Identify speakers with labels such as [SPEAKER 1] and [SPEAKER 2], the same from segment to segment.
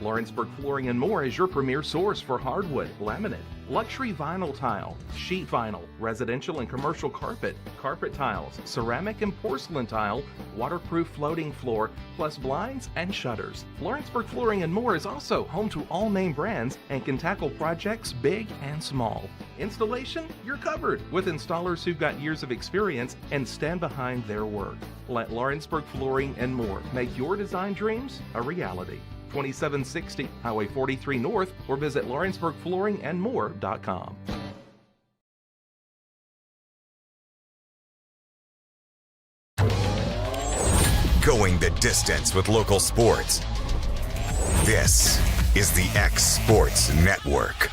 [SPEAKER 1] Lawrenceburg Flooring and More is your premier source for hardwood, laminate, luxury vinyl tile, sheet vinyl, residential and commercial carpet, carpet tiles, ceramic and porcelain tile, waterproof floating floor, plus blinds and shutters. Lawrenceburg Flooring and More is also home to all name brands and can tackle projects big and small. Installation? You're covered with installers who've got years of experience and stand behind their work. Let Lawrenceburg Flooring and More make your design dreams a reality. 2760 Highway 43 North or visit lawrenceburgflooringandmore.com.
[SPEAKER 2] Going the distance with local sports. This is the X Sports Network.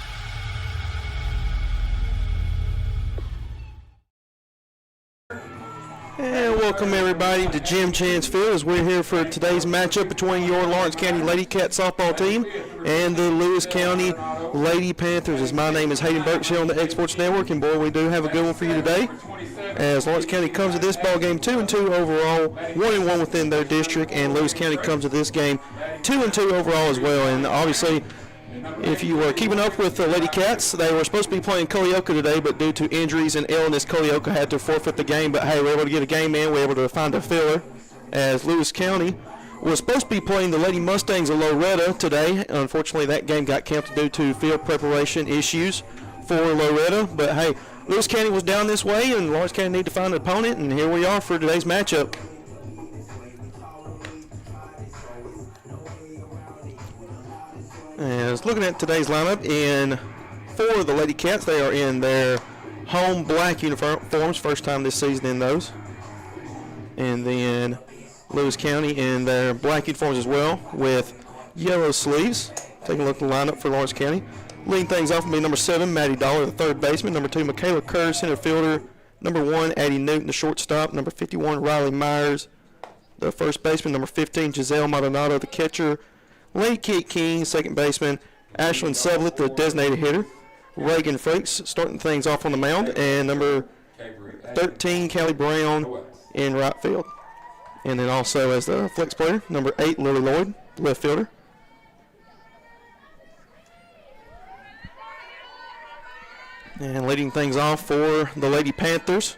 [SPEAKER 3] And welcome everybody to Jim Chance Field as we're here for today's matchup between your Lawrence County Lady Cat softball team and the Lewis County Lady Panthers. As my name is Hayden Burks here on the X Sports Network, and boy, we do have a good one for you today. As Lawrence County comes to this ball game 2-2 overall, 1-1 within their district, and Lewis County comes to this game 2-2 overall as well. And obviously, if you were keeping up with the Lady Cats, they were supposed to be playing Culleoka today, but due to injuries and illness, Culleoka had to forfeit the game. But hey, we were able to get a game in. We were able to find a filler, as Lewis County was supposed to be playing the Lady Mustangs of Loretta today. Unfortunately, that game got canceled due to field preparation issues for Loretta. But hey, Lewis County was down this way, and Lawrence County needed to find an opponent, and here we are for today's matchup. As looking at today's lineup, for the Lady Cats, they are in their home black uniforms, first time this season in those. And then Lewis County in their black uniforms as well with yellow sleeves. Taking a look at the lineup for Lawrence County. Leading things off will be number 7, Maddie Dollar, the third baseman. Number 2, Michaela Kerr, center fielder. Number 1, Addie Newton, the shortstop. Number 51, Riley Myers, the first baseman. Number 15, Giselle Maldonado, the catcher. Lady Kate King, second baseman. Ashlyn Sublett, the designated hitter. Reagan Frakes starting things off on the mound. And number 13, Callie Brown in right field. And then also as the flex player, number 8, Lily Lloyd, left fielder. And leading things off for the Lady Panthers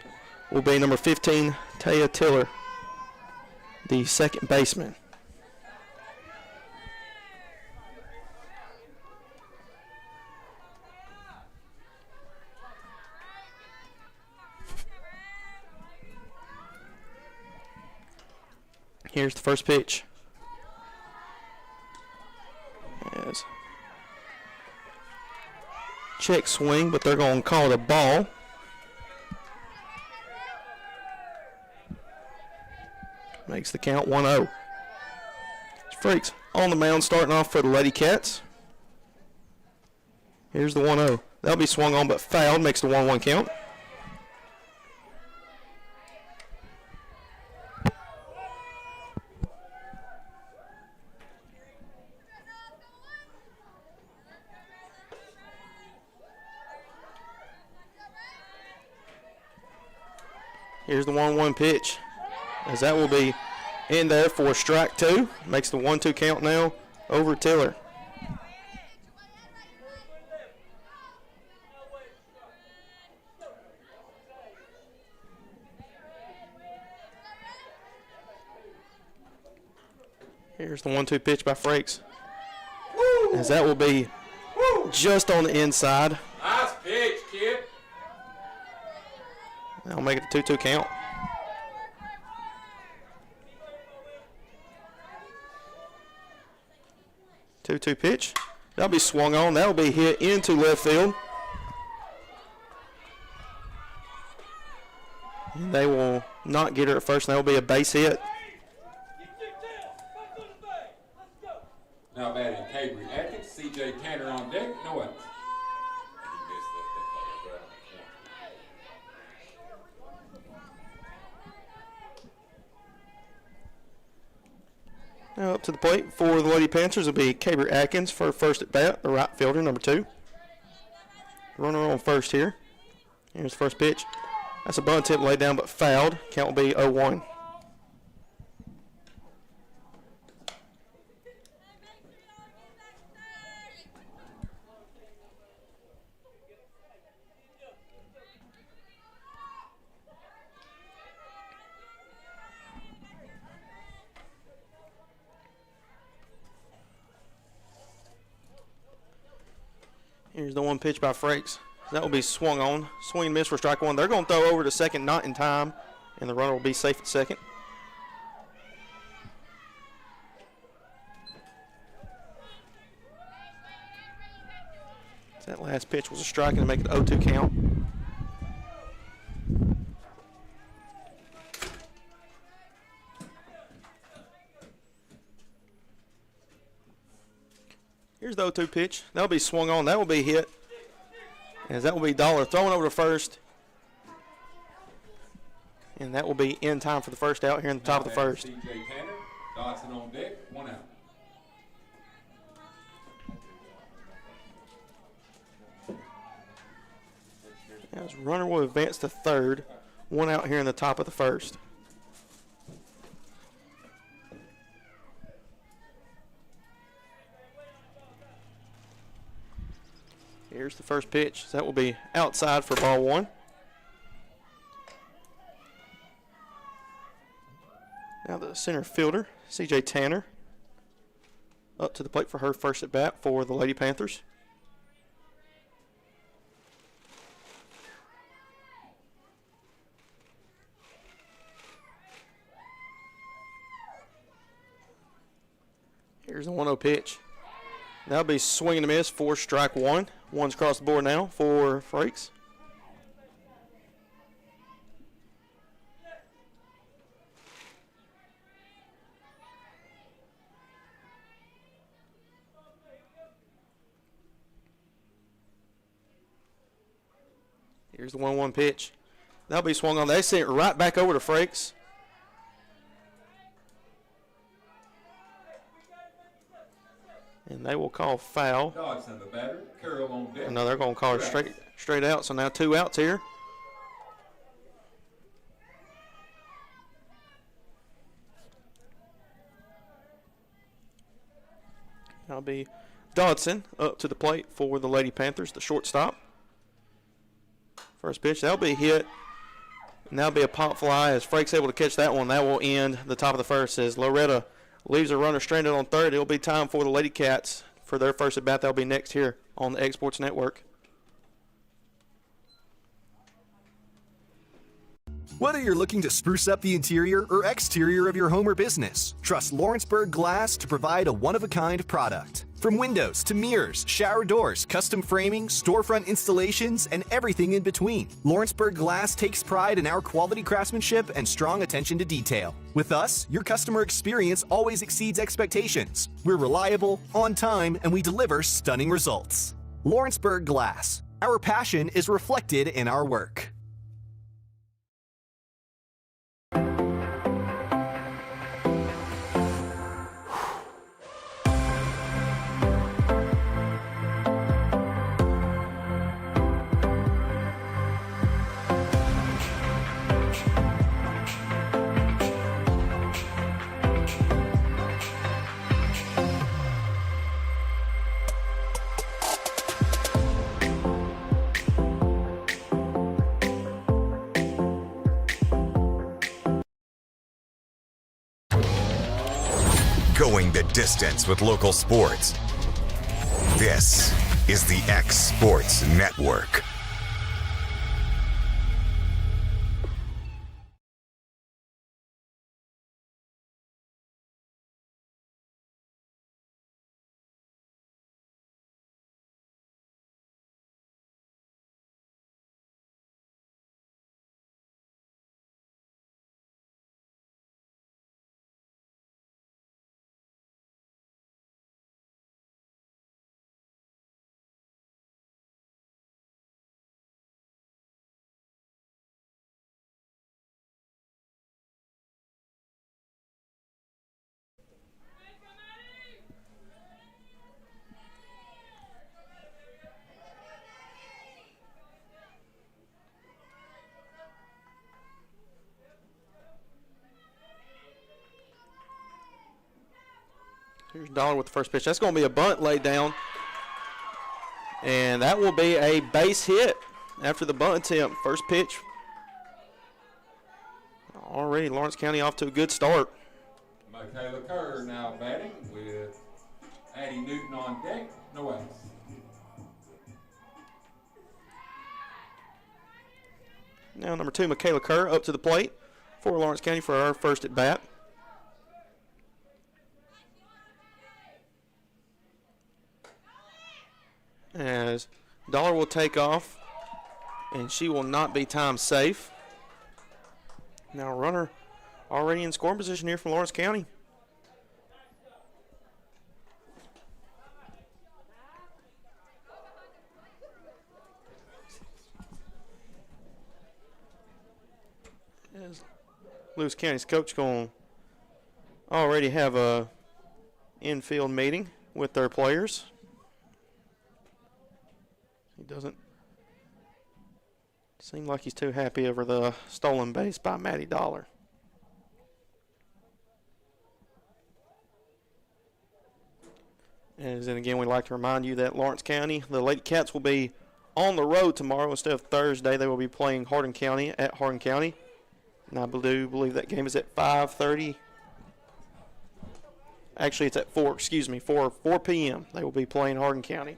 [SPEAKER 3] will be number 15, Taya Tiller, the second baseman. Here's the first pitch. Yes. Check swing, but they're going to call it a ball. Makes the count 1-0. Freaks on the mound starting off for the Lady Cats. Here's the 1-0. That'll be swung on but fouled, makes the 1-1 count. Here's the 1-1 pitch, as that will be in there for strike 2. Makes the 1-2 count now over Tiller. Here's the 1-2 pitch by Frakes, as that will be just on the inside.
[SPEAKER 4] Nice pitch, kid.
[SPEAKER 3] That'll make it a 2-2 count. Two-two pitch. That'll be swung on. That'll be hit into left field. And they will not get her at first, and that'll be a base hit.
[SPEAKER 4] Now batting Cabry Atkins, C.J. Tanner on deck. No outs.
[SPEAKER 3] Now up to the plate for the Lady Panthers will be Cabry Atkins for first at bat, the right fielder, number 2. Runner on first here. Here's the first pitch. That's a bunt tip laid down but fouled. Count will be 0-1. Here's the one pitch by Frakes. That will be swung on. Swing and miss for strike one. They're going to throw over to second, not in time, and the runner will be safe at second. That last pitch was a strike and to make it 0-2 count. Here's the 0-2 pitch. That'll be swung on. That will be hit. As that will be Dollar throwing over to first. And that will be in time for the first out here in the top of the first.
[SPEAKER 4] C.J. Tanner, Dodson on deck, 1 out.
[SPEAKER 3] As runner will advance to third. 1 out here in the top of the first. Here's the first pitch. That will be outside for ball 1. Now the center fielder, C.J. Tanner, up to the plate for her first at bat for the Lady Panthers. Here's the 1-0 pitch. That'll be swing and a miss for strike one. One's across the board now for Frakes. Here's the 1-1 pitch. That'll be swung on. They send it right back over to Frakes. And they will call foul.
[SPEAKER 4] Dodson, the batter. Carroll on deck.
[SPEAKER 3] No, they're going to call it straight out. So now 2 outs here. That'll be Dodson up to the plate for the Lady Panthers, the shortstop. First pitch, that'll be hit. And that'll be a pop fly as Frakes able to catch that one. That will end the top of the first as Loretta leaves a runner stranded on third. It'll be time for the Lady Cats for their first at bat. That'll be next here on the Egg Sports Network.
[SPEAKER 5] Whether you're looking to spruce up the interior or exterior of your home or business, trust Lawrenceburg Glass to provide a one-of-a-kind product. From windows to mirrors, shower doors, custom framing, storefront installations, and everything in between, Lawrenceburg Glass takes pride in our quality craftsmanship and strong attention to detail. With us, your customer experience always exceeds expectations. We're reliable, on time, and we deliver stunning results. Lawrenceburg Glass. Our passion is reflected in our work.
[SPEAKER 2] Going the distance with local sports. This is the X Sports Network.
[SPEAKER 3] Here's Dollar with the first pitch. That's going to be a bunt laid down. And that will be a base hit after the bunt attempt. First pitch. Already Lawrence County off to a good start.
[SPEAKER 4] Michaela Kerr now batting with Addie Newton on deck. No outs.
[SPEAKER 3] Now number 2, Michaela Kerr, up to the plate for Lawrence County for her first at bat. As Dollar will take off, and she will not be time safe. Now runner already in scoring position here from Lawrence County. As Lewis County's coach going to already have a infield meeting with their players. He doesn't seem like he's too happy over the stolen base by Maddie Dollar. And then again, we'd like to remind you that Lawrence County, the Lady Cats, will be on the road tomorrow instead of Thursday. They will be playing Hardin County at Hardin County. And I do believe that game is at 5:30. Actually, it's at 4 p.m. They will be playing Hardin County.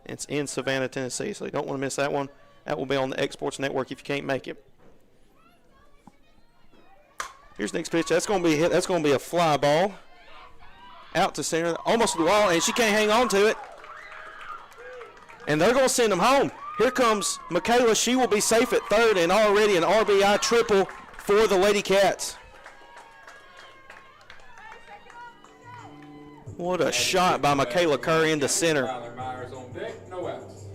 [SPEAKER 3] It's in Savannah, Tennessee, so you don't want to miss that one. That will be on the X Sports Network if you can't make it. Here's the next pitch. That's going to be hit. That's going to be a fly ball. Out to center, almost to the wall, and she can't hang on to it. And they're going to send them home. Here comes Michaela. She will be safe at third, and already an RBI triple for the Lady Cats. What a shot by Michaela Kerr into center.
[SPEAKER 4] Riley Myers on deck, no outs.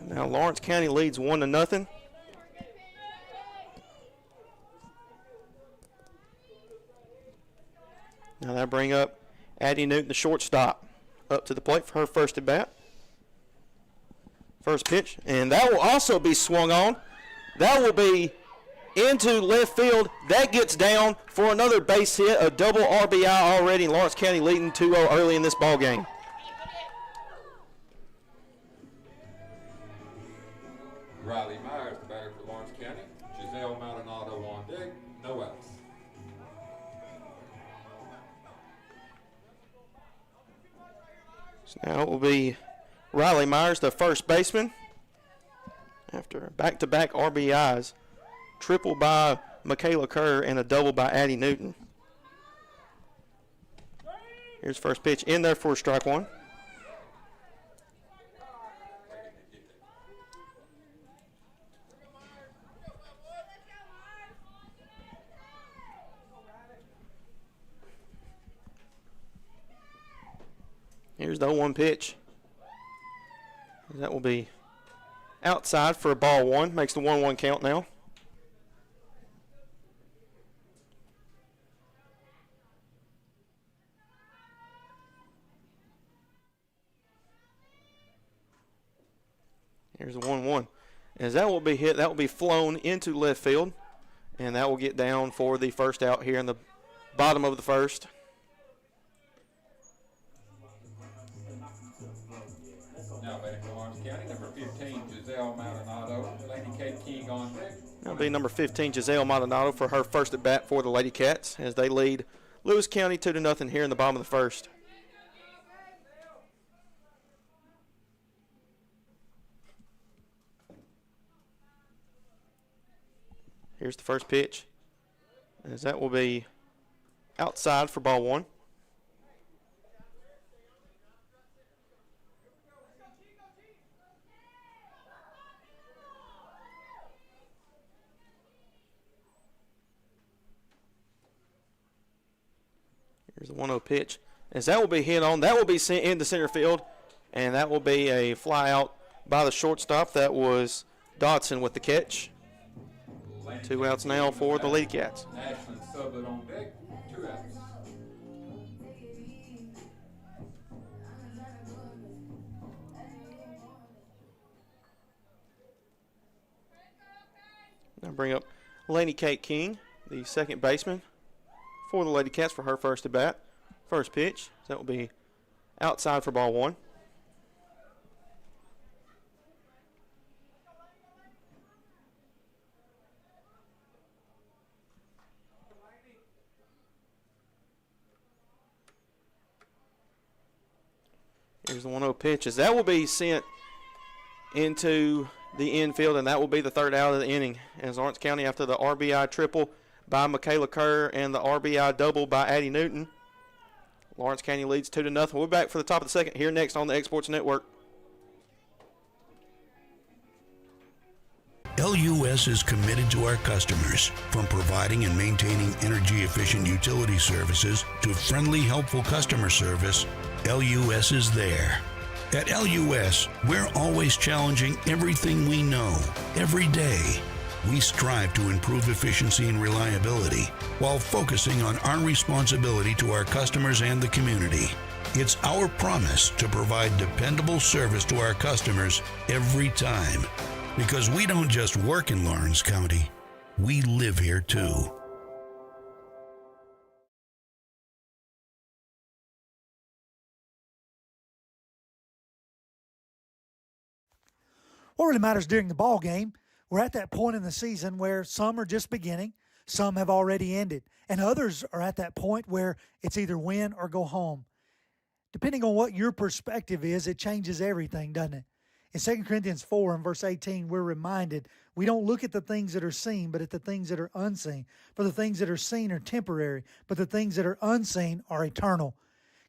[SPEAKER 3] Now Lawrence County leads 1-0. Now that bring up Addie Newton, the shortstop, up to the plate for her first at bat. First pitch, and that will also be swung on. That will be into left field. That gets down for another base hit, a double RBI already. Lawrence County leading 2-0 early in this ball game.
[SPEAKER 4] Riley Myers, the batter for Lawrence County. Giselle Maldonado on deck, no outs.
[SPEAKER 3] So now it will be Riley Myers, the first baseman, after back-to-back RBIs, triple by Michaela Kerr and a double by Addie Newton. Here's first pitch in there for strike one. Here's the 0-1 pitch. That will be outside for a ball one. Makes the 1-1 count now. Here's the 1-1. As that will be hit, that will be flown into left field. And that will get down for the first out here in the bottom of the first.
[SPEAKER 4] Now batting for Lawrence County, number 15, Giselle Maldonado. Lady Kate King on deck.
[SPEAKER 3] That'll be number 15, Giselle Maldonado, for her first at bat for the Lady Cats as they lead Lewis County 2-0 here in the bottom of the first. Here's the first pitch, as that will be outside for ball one. Here's the 1-0 pitch, as that will be hit on. That will be sent into center field, and that will be a fly out by the shortstop. That was Dodson with the catch. 2 outs now for the Lady Cats.
[SPEAKER 4] Ashland Sublett on deck, 2 outs.
[SPEAKER 3] Now bring up Laney Kate King, the second baseman for the Lady Cats for her first at bat. First pitch, that will be outside for ball one. Here's the 1-0 pitch, as that will be sent into the infield, and that will be the third out of the inning. As Lawrence County, after the RBI triple by Michaela Kerr and the RBI double by Addie Newton, Lawrence County leads 2-0. We're back for the top of the second here next on the Exports Network.
[SPEAKER 6] LUS is committed to our customers, from providing and maintaining energy-efficient utility services to friendly, helpful customer service. LUS is there. At LUS, we're always challenging everything we know, every day. We strive to improve efficiency and reliability while focusing on our responsibility to our customers and the community. It's our promise to provide dependable service to our customers every time. Because we don't just work in Lawrence County, we live here too.
[SPEAKER 7] What really matters during the ball game, we're at that point in the season where some are just beginning, some have already ended, and others are at that point where it's either win or go home. Depending on what your perspective is, it changes everything, doesn't it? In 2 Corinthians 4 and verse 18, we're reminded we don't look at the things that are seen, but at the things that are unseen. For the things that are seen are temporary, but the things that are unseen are eternal.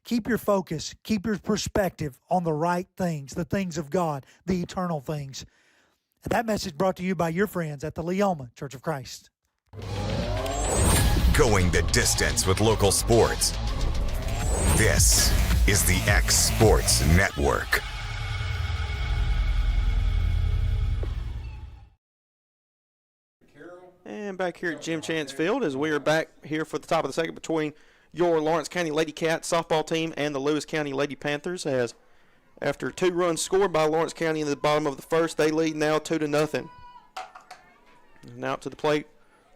[SPEAKER 7] Keep your focus, keep your perspective on the right things, the things of God, the eternal things. And that message brought to you by your friends at the Leoma Church of Christ.
[SPEAKER 2] Going the distance with local sports. This is the X Sports Network.
[SPEAKER 3] And back here at Jim Chance Field, as we are back here for the top of the second between your Lawrence County Lady Cats softball team and the Lewis County Lady Panthers, as after 2 runs scored by Lawrence County in the bottom of the first, they lead now 2-0. Now up to the plate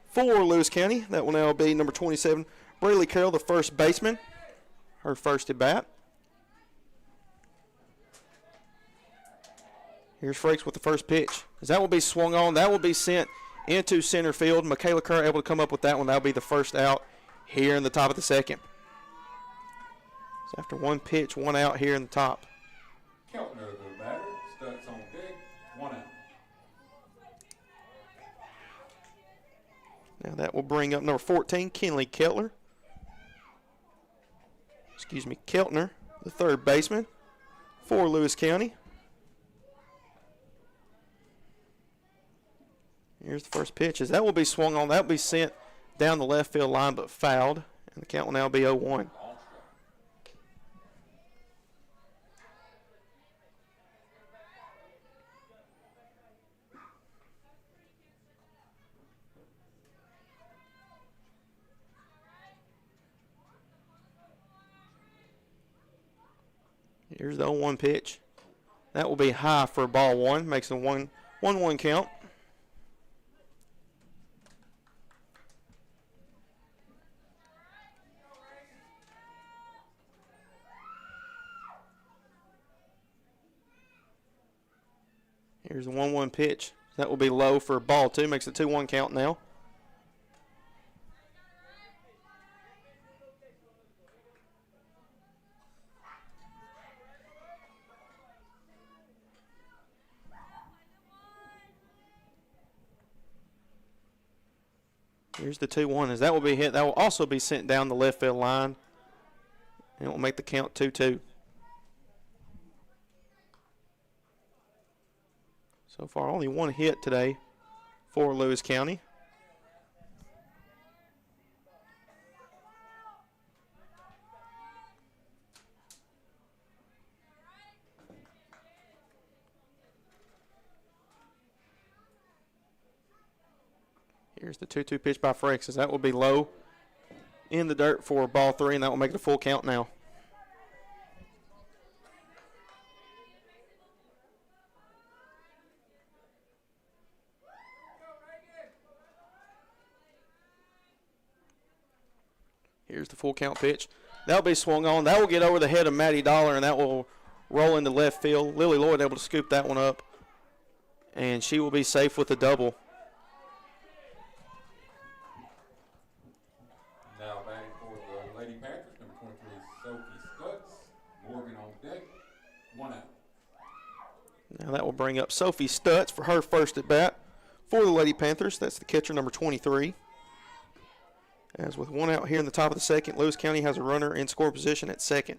[SPEAKER 3] for Lewis County. That will now be number 27, Braylee Carroll, the first baseman, her first at bat. Here's Frakes with the first pitch. As that will be swung on, that will be sent into center field. Michaela Kerr able to come up with that one. That'll be the first out here in the top of the second. So after one pitch, one out here in the top.
[SPEAKER 4] Keltner, the batter, Stutz on deck, 1 out.
[SPEAKER 3] Now that will bring up number 14, Kenley Keltner, the third baseman for Lewis County. Here's the first pitch. As that will be swung on. That will be sent down the left field line, but fouled. And the count will now be 0-1. Here's the 0-1 pitch. That will be high for ball one. Makes a 1-1 count. Here's the 1-1 pitch. That will be low for ball two. Makes a 2-1 count now. Here's the 2-1. As that will be hit, that will also be sent down the left field line. And it will make the count 2-2. So far, only one hit today for Lewis County. Here's the 2-2 pitch by Frakes. As that will be low in the dirt for ball three, and that will make it a full count now. Here's the full count pitch. That'll be swung on. That will get over the head of Maddie Dollar, and that will roll into left field. Lily Lloyd able to scoop that one up, and she will be safe with a double.
[SPEAKER 4] Now batting for the Lady Panthers, number 23, Sophie Stutz. Morgan on deck, 1 out.
[SPEAKER 3] Now that will bring bring up Sophie Stutz for her first at bat for the Lady Panthers. That's the catcher, number 23. As with one out here in the top of the second, Lewis County has a runner in scoring position at second.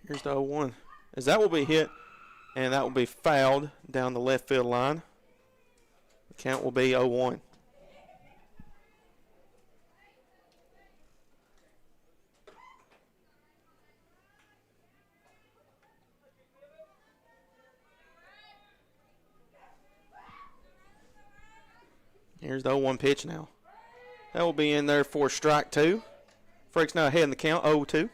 [SPEAKER 3] Here's the 0-1. As that will be hit, and that will be fouled down the left field line. The count will be 0-1. Here's the 0-1 pitch now. That will be in there for strike two. Frakes now ahead in the count, 0-2.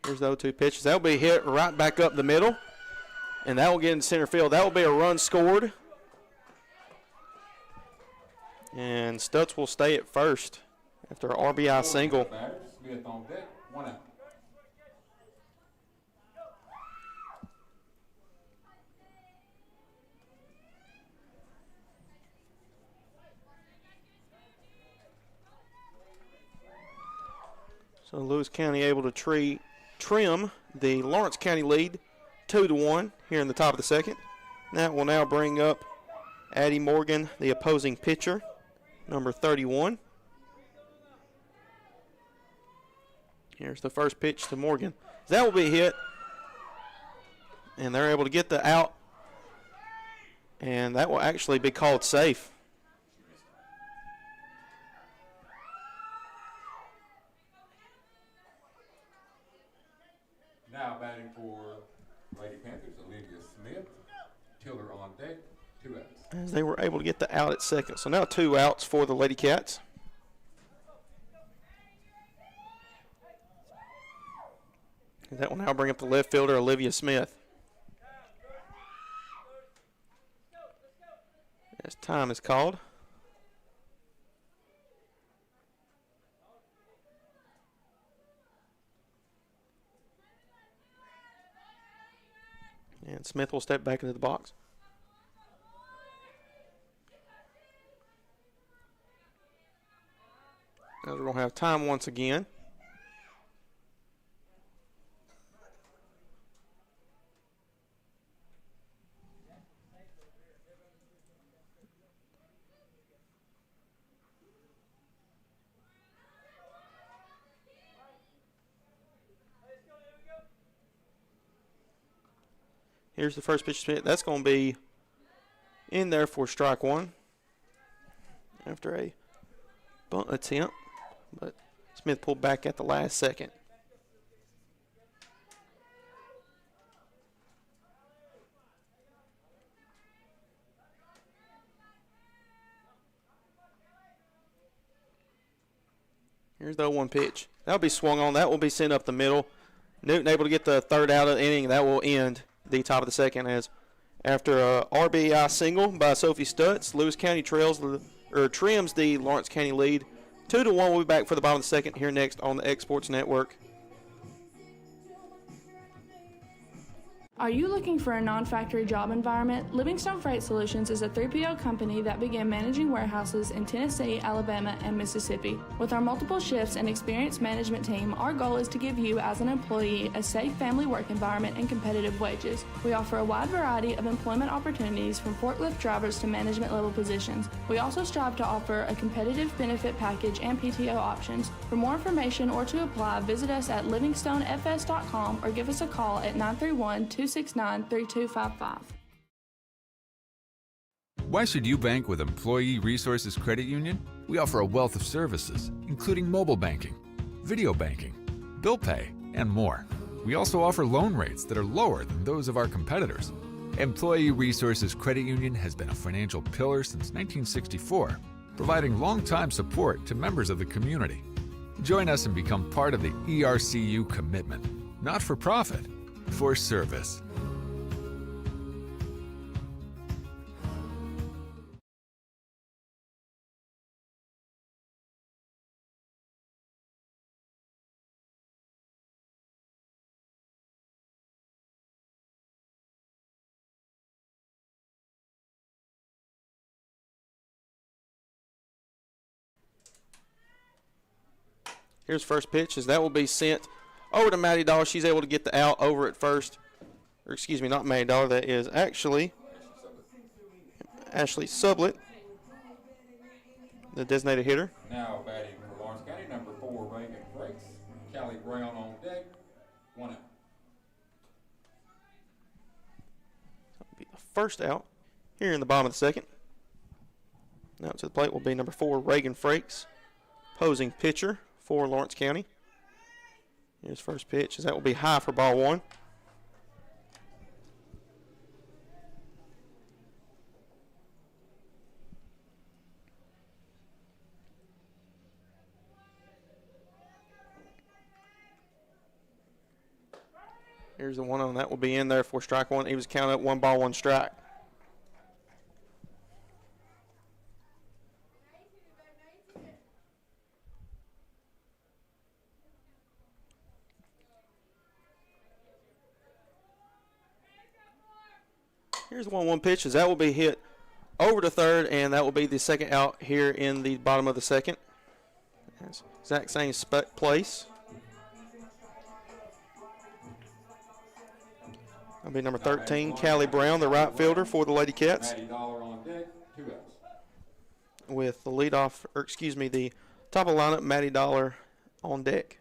[SPEAKER 3] Here's the 0-2 pitch. That will be hit right back up the middle, and that will get in center field. That will be a run scored. And Stutz will stay at first after an RBI single.
[SPEAKER 4] Smith on deck, 1 out.
[SPEAKER 3] So Lewis County able to trim the Lawrence County lead 2-1 here in the top of the second. That will now bring up Addie Morgan, the opposing pitcher, number 31. Here's the first pitch to Morgan. That will be hit, and they're able to get the out, and that will actually be called safe.
[SPEAKER 4] Now batting for Lady Panthers, Olivia Smith. Tiller on deck, 2 outs.
[SPEAKER 3] As they were able to get the out at second. So now 2 outs for the Lady Cats. And that will now bring up the left fielder, Olivia Smith. As time is called. And Smith will step back into the box. As we're going to have time once again. Here's the first pitch. That's going to be in there for strike one after a bunt attempt, but Smith pulled back at the last second. Here's the 0-1 pitch. That'll be swung on. That will be sent up the middle. Newton able to get the third out of the inning. That will end the top of the second, as after a RBI single by Sophie Stutz, Lewis County trims the Lawrence County lead 2-1. We'll be back for the bottom of the second here next on the X Sports Network.
[SPEAKER 8] Are you looking for a non-factory job environment? Livingstone Freight Solutions is a 3PL company that began managing warehouses in Tennessee, Alabama, and Mississippi. With our multiple shifts and experienced management team, our goal is to give you, as an employee, a safe family work environment and competitive wages. We offer a wide variety of employment opportunities from forklift drivers to management level positions. We also strive to offer a competitive benefit package and PTO options. For more information or to apply, visit us at livingstonefs.com or give us a call at 931-269-3255.
[SPEAKER 9] Why should you bank with Employee Resources Credit Union? We offer a wealth of services, including mobile banking, video banking, bill pay, and more. We also offer loan rates that are lower than those of our competitors. Employee Resources Credit Union has been a financial pillar since 1964, providing long-time support to members of the community. Join us and become part of the ERCU commitment, not for profit, for service.
[SPEAKER 3] Here's first pitch, as that will be sent over to Maddie Dollar. She's able to get the out over at first. Or excuse me, not Maddie Dollar. That is actually Ashley Sublett, the designated hitter.
[SPEAKER 4] Now batting for Lawrence County, number 4, Reagan Frakes. Callie Brown on deck. 1 out.
[SPEAKER 3] That'll be the first out here in the bottom of the second. Now to the plate will be number 4, Reagan Frakes, posing pitcher for Lawrence County. Here's first pitch, as that will be high for ball 1. Here's the 1-0. That will be in there for strike 1. He was counted up 1 ball, 1 strike. Here's the 1-1 pitch, as that will be hit over to third, and that will be the second out here in the bottom of the second. That's exact same place. That'll be number 13, Callie Brown, the right fielder for the Lady Cats.
[SPEAKER 4] Maddie Dollar on deck. 2 outs.
[SPEAKER 3] With the leadoff, or excuse me, the top of the lineup, Maddie Dollar on deck.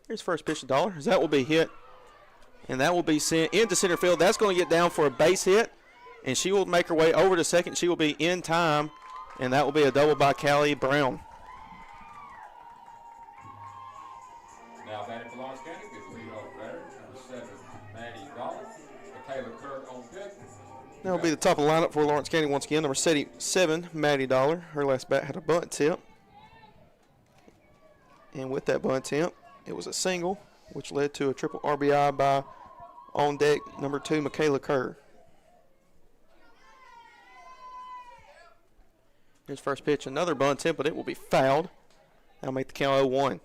[SPEAKER 3] Here's first pitch to Dollar, as that will be hit, and that will be sent into center field. That's going to get down for a base hit, and she will make her way over to second. She will be in time, and that will be a double by Callie Brown.
[SPEAKER 4] Now batting for Lawrence County, good leadoff batter, number 7, Maddie Dollar. Michaela Kirk on deck.
[SPEAKER 3] That will be the top of the lineup for Lawrence County once again. Number 7, Maddie Dollar. Her last bat had a bunt tip. And with that bunt tip, it was a single, which led to a triple RBI by on deck number 2, Michaela Kerr. Here's first pitch, another bunt tip, but it will be fouled. That'll make the count 0-1.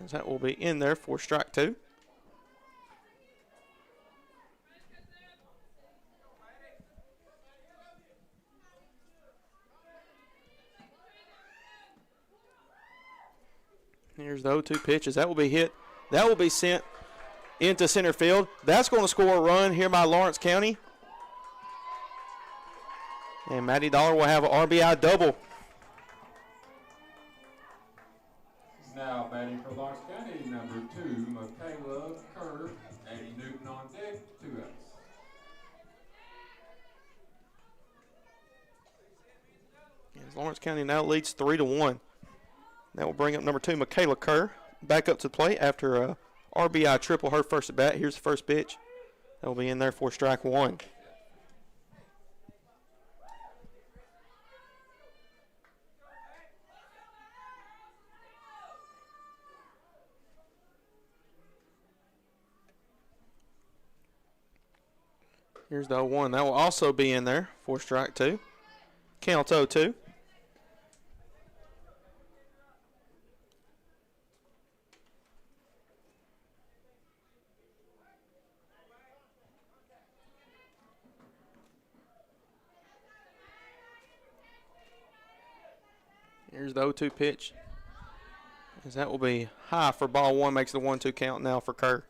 [SPEAKER 3] As that will be in there for strike 2. Here's the 0-2 pitch, as that will be hit. That will be sent into center field. That's going to score a run here by Lawrence County. And Maddie Dollar will have an RBI double.
[SPEAKER 4] Now batting for Lawrence County, number 2, Michaela Kerr. Addie Newton on deck. 2 outs.
[SPEAKER 3] As Lawrence County now leads 3-1. That will bring up number 2, Michaela Kerr, back up to the plate after a RBI triple, her first at bat. Here's the first pitch. That will be in there for strike 1. Here's the 0-1. That will also be in there for strike 2. Count 0-2. Here's the 0-2 pitch. As that will be high for ball 1, makes the 1-2 count now for Kerr.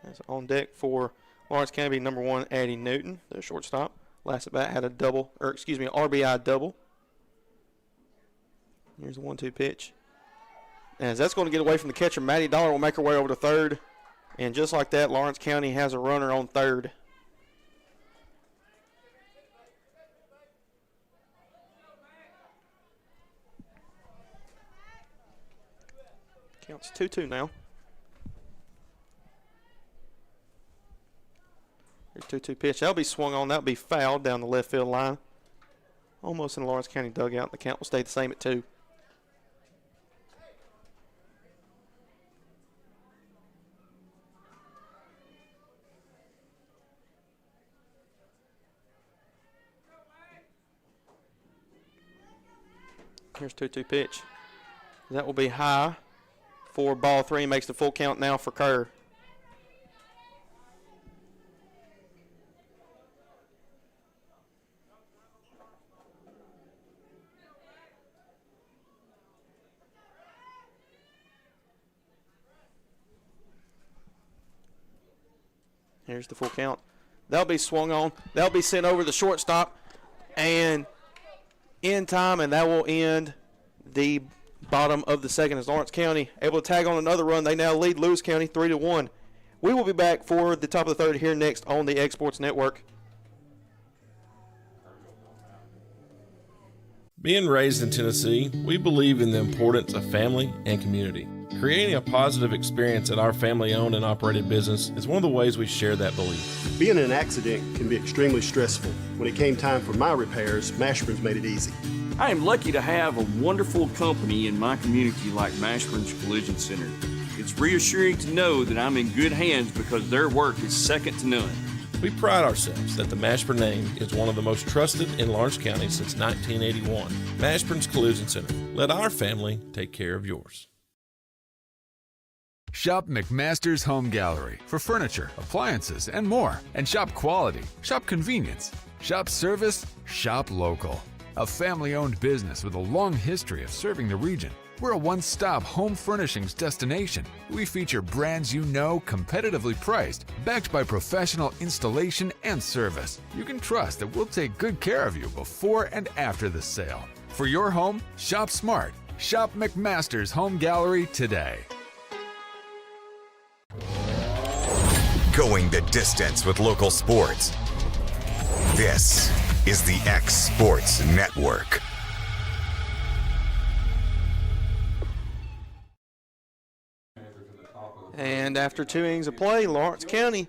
[SPEAKER 3] As on deck for Lawrence County, number 1, Addie Newton, the shortstop. Last at bat had a double, or excuse me, an RBI double. Here's the 1-2 pitch. As that's going to get away from the catcher, Maddie Dollar will make her way over to third. And just like that, Lawrence County has a runner on third. Counts 2-2 now. There's 2-2 pitch. That'll be swung on. That'll be fouled down the left field line. Almost in the Lawrence County dugout. The count will stay the same at 2. Here's 2-2 pitch. That will be high for ball 3. Makes the full count now for Kerr. Here's the full count. That'll be swung on. That'll be sent over the shortstop and in time, and that will end the bottom of the second as Lawrence County able to tag on another run. They now lead Lewis County 3-1. We will be back for the top of the third here next on the X Sports Network.
[SPEAKER 10] Being raised in Tennessee, we believe in the importance of family and community. Creating a positive experience at our family-owned and operated business is one of the ways we share that belief.
[SPEAKER 11] Being in an accident can be extremely stressful. When it came time for my repairs, Mashburn's made it easy.
[SPEAKER 12] I am lucky to have a wonderful company in my community like Mashburn's Collision Center. It's reassuring to know that I'm in good hands because their work is second to none.
[SPEAKER 10] We pride ourselves that the Mashburn name is one of the most trusted in Lawrence County since 1981. Mashburn's Collision Center. Let our family take care of yours.
[SPEAKER 9] Shop McMaster's Home Gallery for furniture, appliances, and more. And shop quality, shop convenience, shop service, shop local. A family-owned business with a long history of serving the region. We're a one-stop home furnishings destination. We feature brands you know, competitively priced, backed by professional installation and service. You can trust that we'll take good care of you before and after the sale. For your home, shop smart. Shop McMaster's Home Gallery today.
[SPEAKER 2] Going the distance with local sports. This is the X Sports Network.
[SPEAKER 3] And after 2 innings of play, Lawrence County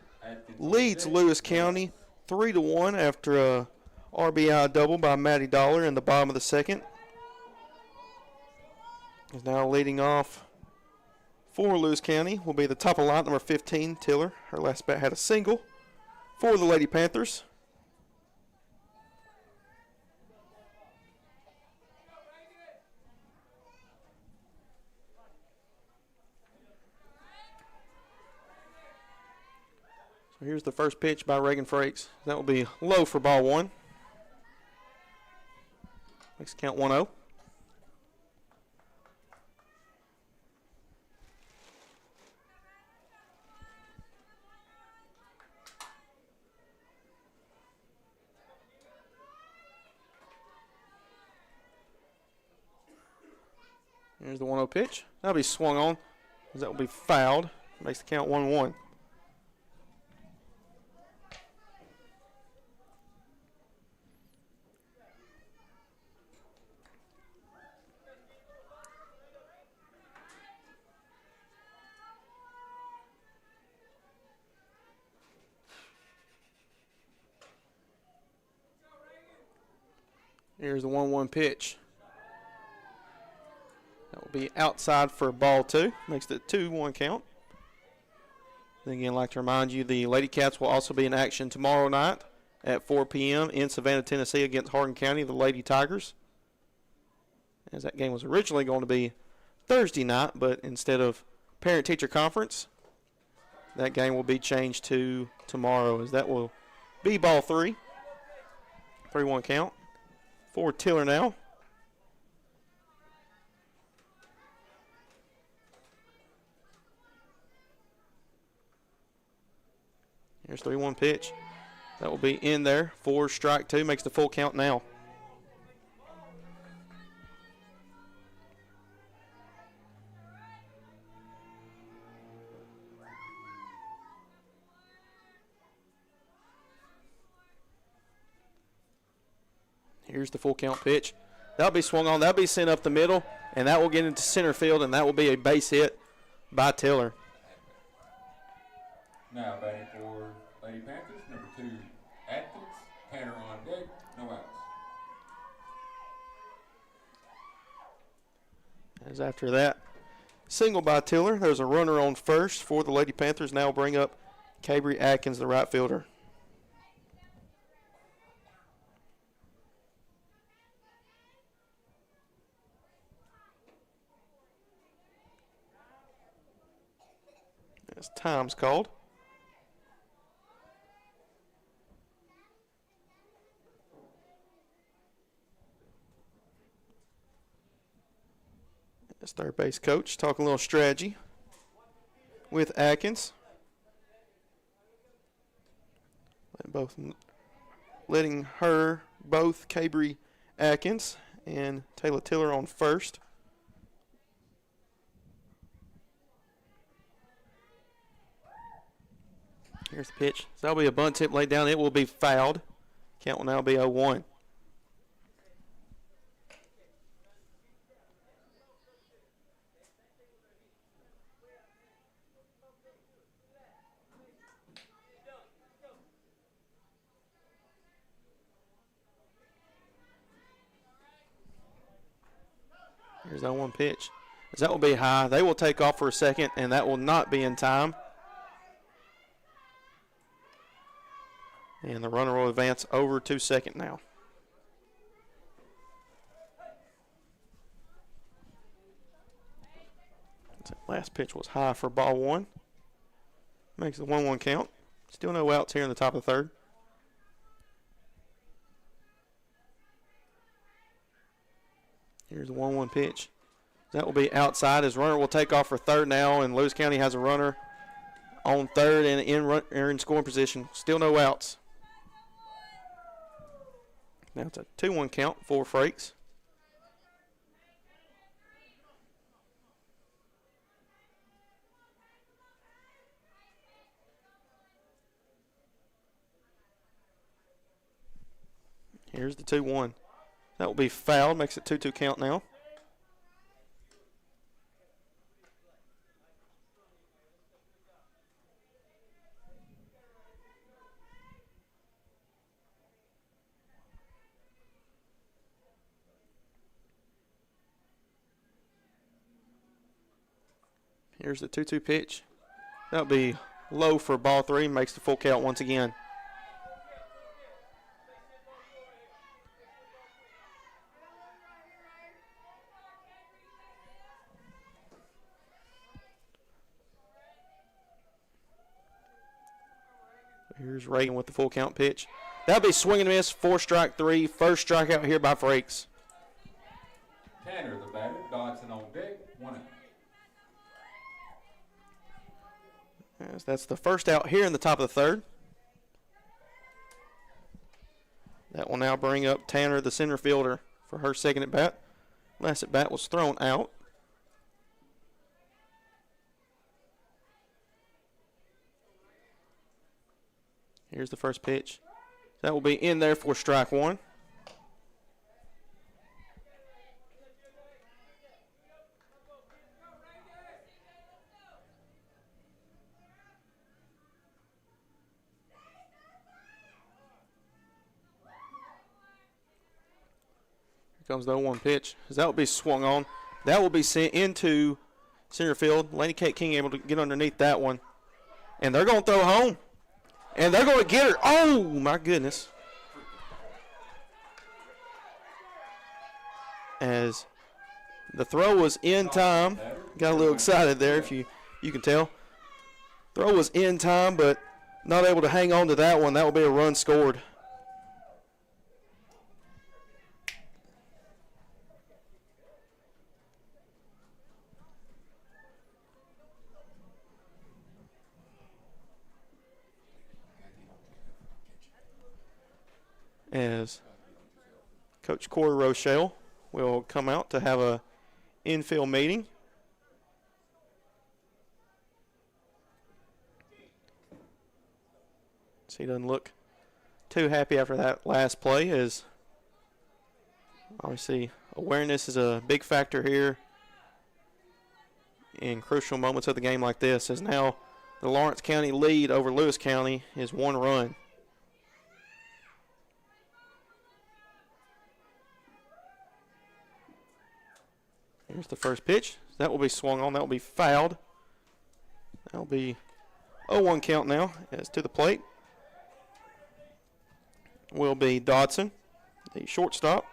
[SPEAKER 3] leads Lewis County 3-1 after a RBI double by Matty Dollar in the bottom of the second. Is now leading off for Lewis County will be the top of line, number 15, Tiller. Her last bat had a single for the Lady Panthers. So here's the first pitch by Reagan Frakes. That will be low for ball 1. Makes the count 1-0. Here's the 1-0 pitch. That'll be swung on. That will be fouled. Makes the count 1-1. Here's the 1-1 pitch. That will be outside for ball 2. Makes the 2-1 count. Then again, I'd like to remind you the Lady Cats will also be in action tomorrow night at 4 p.m. in Savannah, Tennessee against Hardin County, the Lady Tigers. As that game was originally going to be Thursday night, but instead of parent-teacher conference, that game will be changed to tomorrow, as that will be ball 3. 3-1 count for Tiller now. Here's 3-1 pitch. That will be in there for strike 2. Makes the full count now. Here's the full count pitch. That'll be swung on. That'll be sent up the middle, and that will get into center field, and that will be a base hit by Tiller.
[SPEAKER 4] Now batting for Lady Panthers, number 2, Atkins. Tanner on deck, no outs.
[SPEAKER 3] As after that single by Tiller, there's a runner on first for the Lady Panthers. Now bring up Cabry Atkins, the right fielder. As time's called. As third base coach talking a little strategy with Atkins. Letting her both Cabry Atkins and Taylor Tiller on first. Here's the pitch. So that'll be a bunt tip laid down. It will be fouled. Count will now be 0-1. Here's that one pitch. As that will be high. They will take off for a second, and that will not be in time. And the runner will advance over to second now. That last pitch was high for ball one. Makes the 1-1 count. Still no outs here in the top of the third. Here's the 1-1 pitch. That will be outside. His runner will take off for third now, and Lewis County has a runner on third and in scoring position. Still no outs. Now it's a 2-1 count for Frakes. Here's the 2-1. That will be fouled. Makes it 2-2 count now. Here's the 2-2 pitch. That'll be low for ball three. Makes the full count once again. Here's Reagan with the full count pitch. That'll be swing and miss, 4-3. First strikeout here by Frakes.
[SPEAKER 4] Tanner, the batter. Dodson on deck, 1 out.
[SPEAKER 3] Yes, that's the first out here in the top of the third. That will now bring up Tanner, the center fielder, for her second at bat. Last at bat was thrown out. Here's the first pitch. That will be in there for strike one. Here comes the 0-1 pitch. That will be swung on. That will be sent into center field. Lady Kate King able to get underneath that one. And they're going to throw home. And they're going to get her. Oh, my goodness. As the throw was in time. Got a little excited there, if you can tell. Throw was in time, but not able to hang on to that one. That will be a run scored. As Coach Corey Rochelle will come out to have a infield meeting. So he doesn't look too happy after that last play, as obviously awareness is a big factor here in crucial moments of the game like this, as now the Lawrence County lead over Lewis County is 1 run. Here's the first pitch. That will be swung on. That will be fouled. That will be 0-1 count now as to the plate will be Dodson, the shortstop.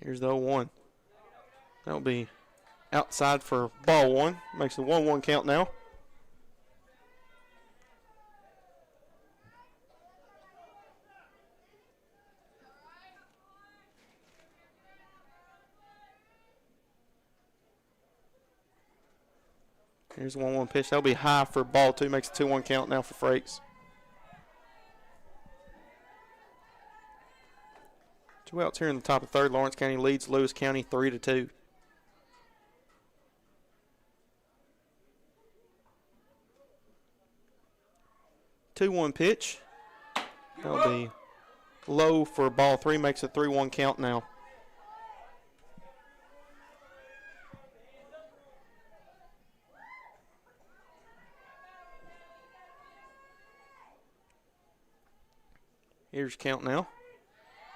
[SPEAKER 3] Here's the 0-1. That will be outside for ball one. Makes the 1-1 count now. Here's the 1-1 pitch. That'll be high for ball two. Makes the 2-1 count now for Frakes. 2 outs here in the top of third. Lawrence County leads Lewis County 3-2. Two 2-1 pitch. That'll be low for ball three. Makes a 3-1 count now. Here's count now.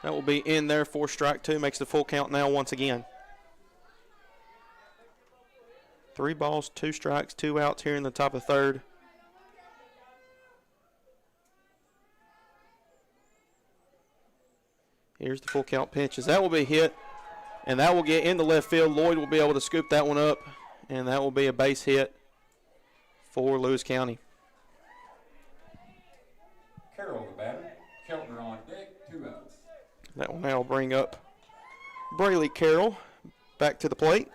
[SPEAKER 3] That will be in there for strike two. Makes the full count now once again. 3 balls, 2 strikes, 2 outs here in the top of third. Here's the full count pitches. That will be hit, and that will get into left field. Lloyd will be able to scoop that one up, and that will be a base hit for Lewis County.
[SPEAKER 4] Carroll the batter. Keltner on deck, 2 outs.
[SPEAKER 3] That will now bring up Braley Carroll back to the plate.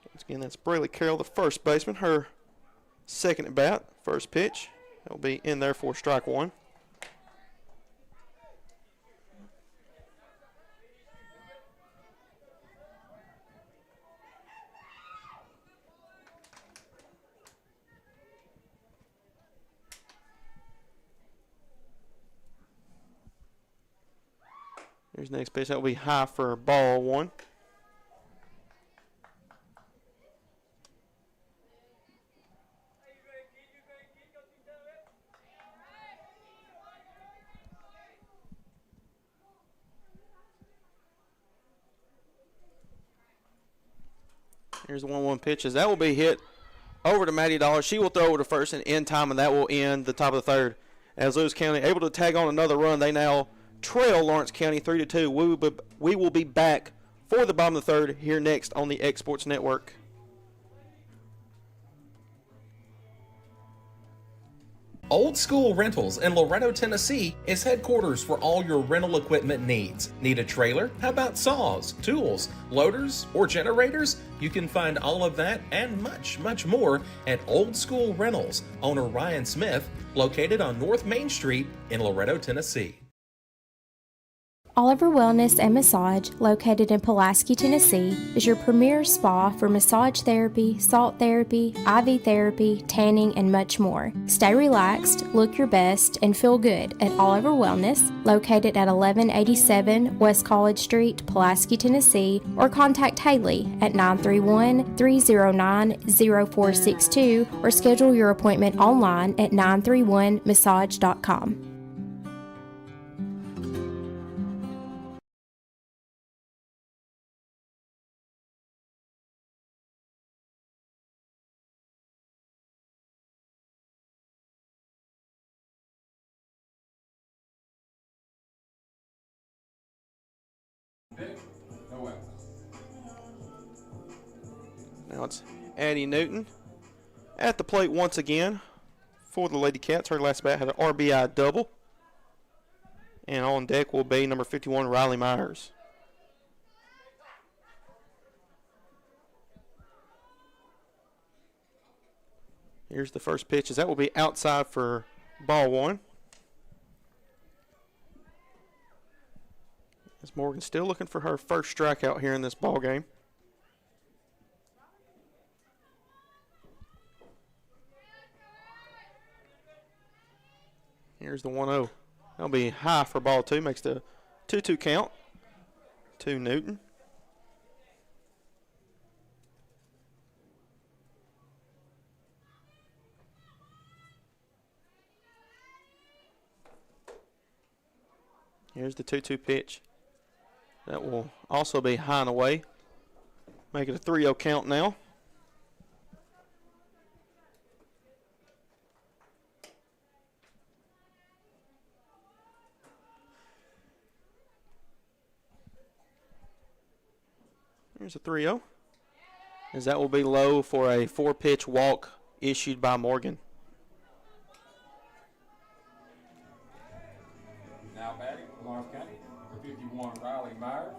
[SPEAKER 3] Once again, that's Braley Carroll, the first baseman, her second at bat, first pitch. That will be in there for strike one. Here's the next pitch. That will be high for ball one. Here's the 1-1 pitches. That will be hit over to Maddie Dollar. She will throw over to first and end time, and that will end the top of the third. As Lewis County able to tag on another run, they now trail Lawrence County 3-2. We will be back for the bottom of the third here next on the X Sports Network.
[SPEAKER 1] Old School Rentals in Loretto, Tennessee is headquarters for all your rental equipment needs. Need a trailer? How about saws, tools, loaders, or generators? You can find all of that and much, much more at Old School Rentals. Owner Ryan Smith, located on North Main Street in Loretto, Tennessee.
[SPEAKER 13] Oliver Wellness and Massage, located in Pulaski, Tennessee, is your premier spa for massage therapy, salt therapy, IV therapy, tanning, and much more. Stay relaxed, look your best, and feel good at Oliver Wellness, located at 1187 West College Street, Pulaski, Tennessee, or contact Haley at 931-309-0462 or schedule your appointment online at 931massage.com.
[SPEAKER 4] No outs.
[SPEAKER 3] Now it's Addie Newton at the plate once again for the Lady Cats. Her last bat had an RBI double. And on deck will be number 51, Riley Myers. Here's the first pitch. That will be outside for ball one. As Morgan still looking for her first strikeout here in this ball game. Here's the 1-0. That'll be high for ball two. Makes the 2-2 count. to Newton. Here's the 2-2 pitch. That will also be high and away. Make it a 3-0 count now. Here's a 3-0. As that will be low for a 4-pitch walk issued by Morgan.
[SPEAKER 4] Now batting for Lawrence County, number 51, Riley Myers.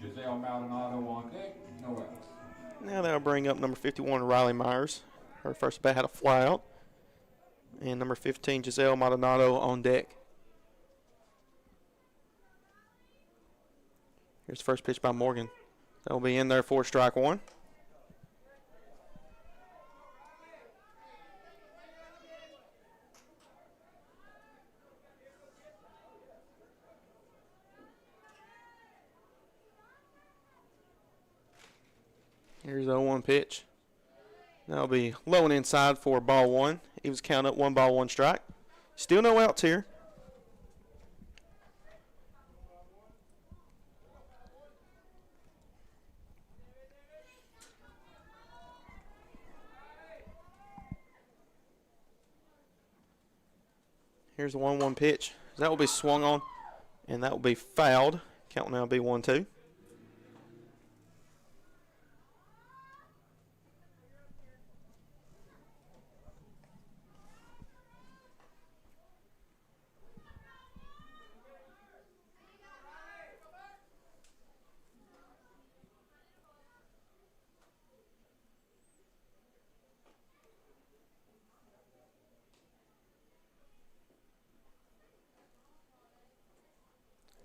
[SPEAKER 4] Giselle Maldonado on deck, no outs.
[SPEAKER 3] Now that'll bring up number 51, Riley Myers. Her first bat had a fly out. And number 15, Giselle Maldonado on deck. Here's the first pitch by Morgan. That'll be in there for strike one. Here's the 0-1 pitch. That'll be low and inside for ball one. He was counted up 1 ball, 1 strike. Still no outs here. Here's the 1-1 pitch. That will be swung on, and that will be fouled. Count will now be 1-2.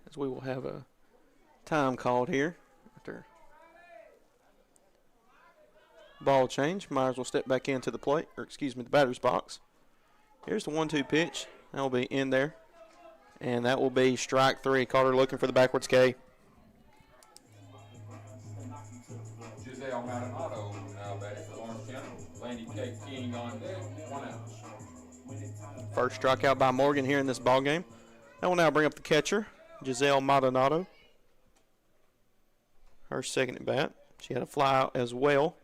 [SPEAKER 3] As we will have a time called here after ball change. Myers will step back into the plate, or excuse me, the batter's box. Here's the 1-2 pitch. That will be in there, and that will be strike 3. Carter looking for the backwards K.
[SPEAKER 4] Giselle Maldonado now batting for Lawrence County. Landy K. King on deck, 1 out.
[SPEAKER 3] First strikeout by Morgan here in this ball game. That will now bring up the catcher, Giselle Maldonado. Her second at bat. She had a fly out as well.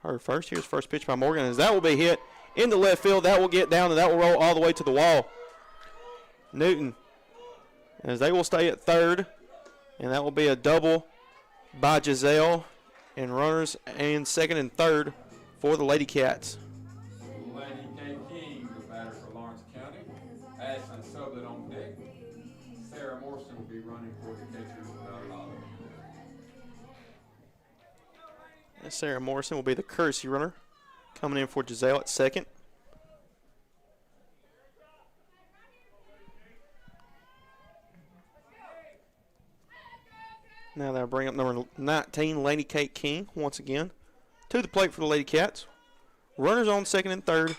[SPEAKER 3] Her first. Here's first pitch by Morgan, as that will be hit into left field. That will get down, and that will roll all the way to the wall. Newton, as they will stay at third, and that will be a double by Giselle, and runners in second and third for the Lady Cats.
[SPEAKER 4] Landy K. King, the batter for Lawrence County. Ashlyn Sutherland on deck. Sarah Morrison will be running for the catcher, Maldonado.
[SPEAKER 3] And Sarah Morrison will be the courtesy runner, coming in for Giselle at second. Now they'll bring up number 19, Lady Kate King, once again, to the plate for the Lady Cats. Runners on second and third,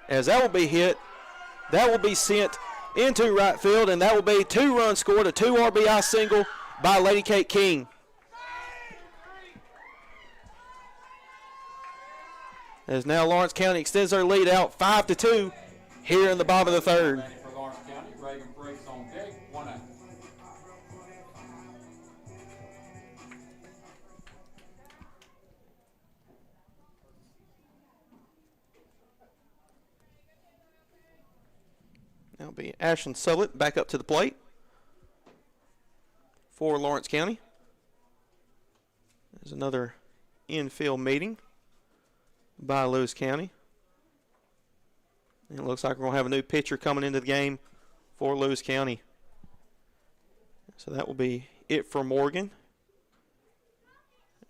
[SPEAKER 3] as that will be hit. That will be sent into right field, and that will be 2 runs scored, a 2 RBI single by Lady Kate King. As now Lawrence County extends their lead out 5-2 here in the bottom of the third.
[SPEAKER 4] For Lawrence County, Reagan Briggs on deck, 1 out.
[SPEAKER 3] That'll be Ashlyn Sutherland back up to the plate for Lawrence County. There's another infield meeting by Lewis County. And it looks like we're going to have a new pitcher coming into the game for Lewis County. So that will be it for Morgan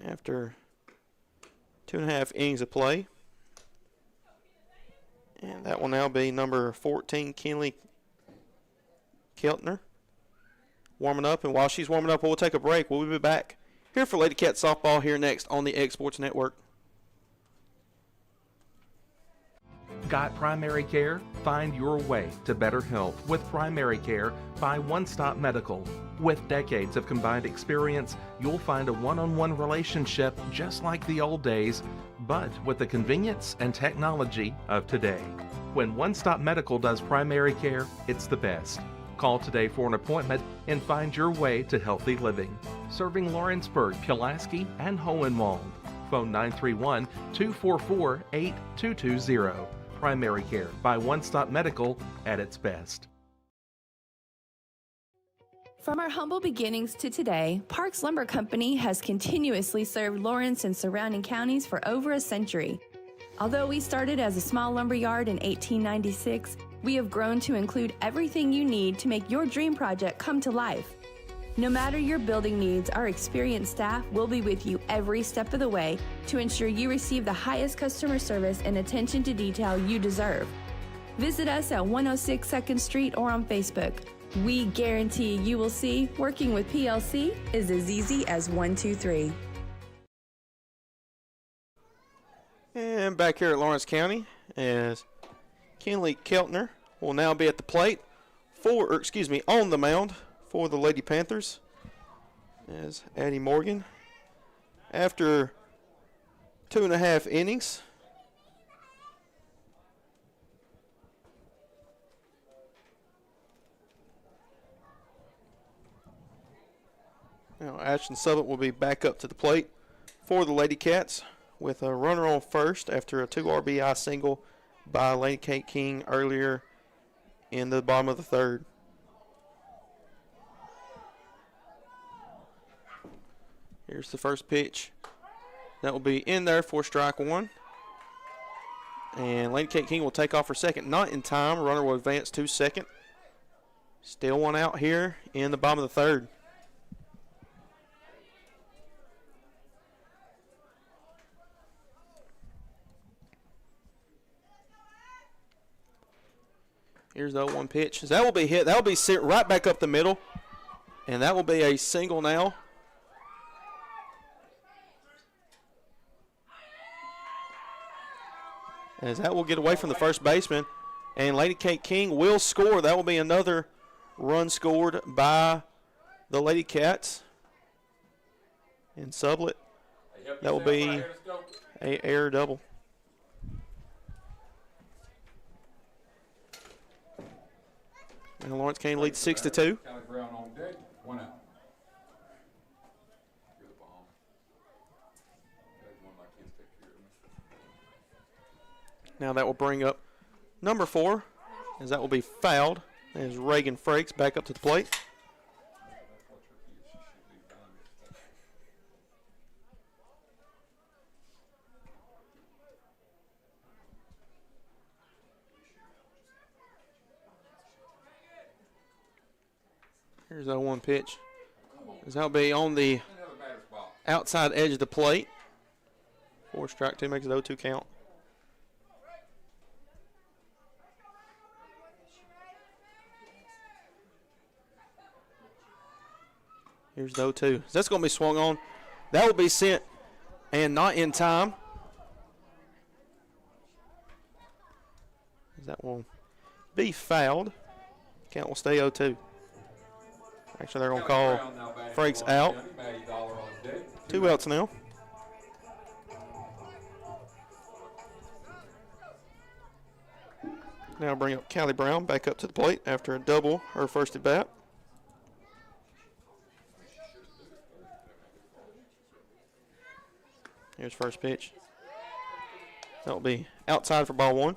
[SPEAKER 3] after 2.5 innings of play. And that will now be number 14, Kinley Keltner, warming up. And while she's warming up, we'll take a break. We'll be back here for Lady Cat Softball here next on the X Sports Network.
[SPEAKER 1] Got primary care? Find your way to better health with primary care by One Stop Medical. With decades of combined experience, you'll find a one-on-one relationship just like the old days, but with the convenience and technology of today. When One Stop Medical does primary care, it's the best. Call today for an appointment and find your way to healthy living. Serving Lawrenceburg, Pulaski, and Hohenwald. Phone 931-244-8220. Primary care by One Stop Medical at its best.
[SPEAKER 14] From our humble beginnings to today, Parks Lumber Company has continuously served Lawrence and surrounding counties for over a century. Although we started as a small lumber yard in 1896, we have grown to include everything you need to make your dream project come to life. No matter your building needs, our experienced staff will be with you every step of the way to ensure you receive the highest customer service and attention to detail you deserve. Visit us at 106 2nd Street or on Facebook. We guarantee you will see working with PLC is as easy as 1, 2, 3.
[SPEAKER 3] And back here at Lawrence County, as Kenley Keltner will now be at the plate on the mound for the Lady Panthers, as Addie Morgan, after 2.5 innings, now Ashton Subbott will be back up to the plate for the Lady Cats with a runner on first after a 2 RBI single by Lady Kate King earlier in the bottom of the third. Here's the first pitch. That will be in there for strike one. And Lady Kate King will take off for second. Not in time. Runner will advance to second. Still one out here in the bottom of the third. Here's the 0-1 pitch. That will be hit. That will be sent right back up the middle. And that will be a single now. As that will get away from the first baseman. And Lady Kate King will score. That will be another run scored by the Lady Cats. And Sublett. That will be an air double. And Lawrence County leads 6-2.
[SPEAKER 4] Kelly Brown on deck, 1 out.
[SPEAKER 3] Now that will bring up number 4, as that will be fouled, as Reagan Frakes back up to the plate. Here's that 1 pitch. As that'll be on the outside edge of the plate. 4 strike 2 makes it 0-2 count. Here's the 0-2. That's going to be swung on. That will be sent and not in time. That will be fouled. Count will stay 0-2. Actually, they're going to call Frakes out. 2 outs now. Now bring up Callie Brown back up to the plate after a double her first at bat. Here's first pitch. That will be outside for ball 1.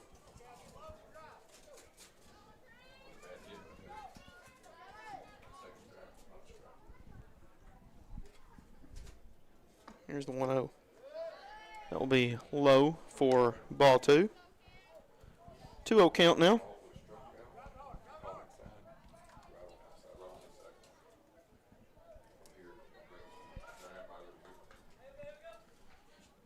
[SPEAKER 3] Here's the 1-0. That will be low for ball 2. 2-0 count now.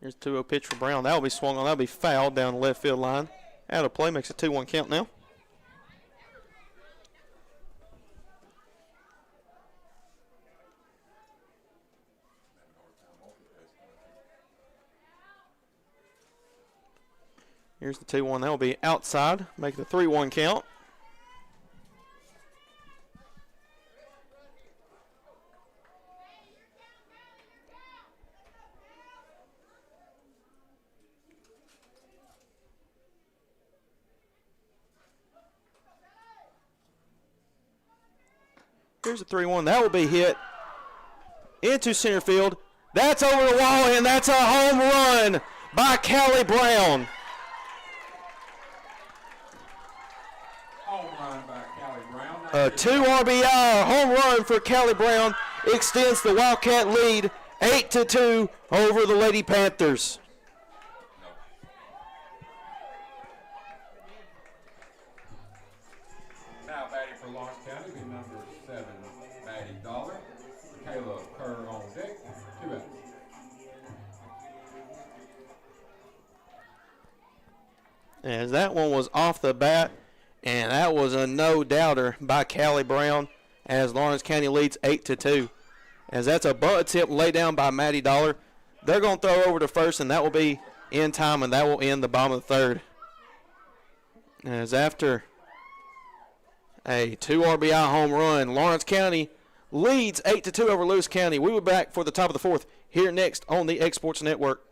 [SPEAKER 3] Here's a 2-0 pitch for Brown. That will be swung on. That will be fouled down the left field line. Out of play, makes a 2-1 count now. Here's the 2-1. That will be outside, make the 3-1 count. Here's a 3-1. That will be hit into center field. That's over the wall, and that's a home run by Callie Brown.
[SPEAKER 4] Home run by Callie Brown.
[SPEAKER 3] A 2 RBI home run for Callie Brown extends the Wildcat lead 8-2 over the Lady Panthers.
[SPEAKER 4] Now batting for Lawrence County will be number 7, Maddie Dollar. Kayla Kerr on deck. 2 outs.
[SPEAKER 3] As that one was off the bat, and that was a no-doubter by Callie Brown as Lawrence County leads 8-2. As that's a bunt tip laid down by Maddie Dollar. They're going to throw over to first, and that will be in time, and that will end the bottom of the third. As after a 2 RBI home run, Lawrence County leads 8-2 over Lewis County. We will be back for the top of the fourth here next on the X Sports Network.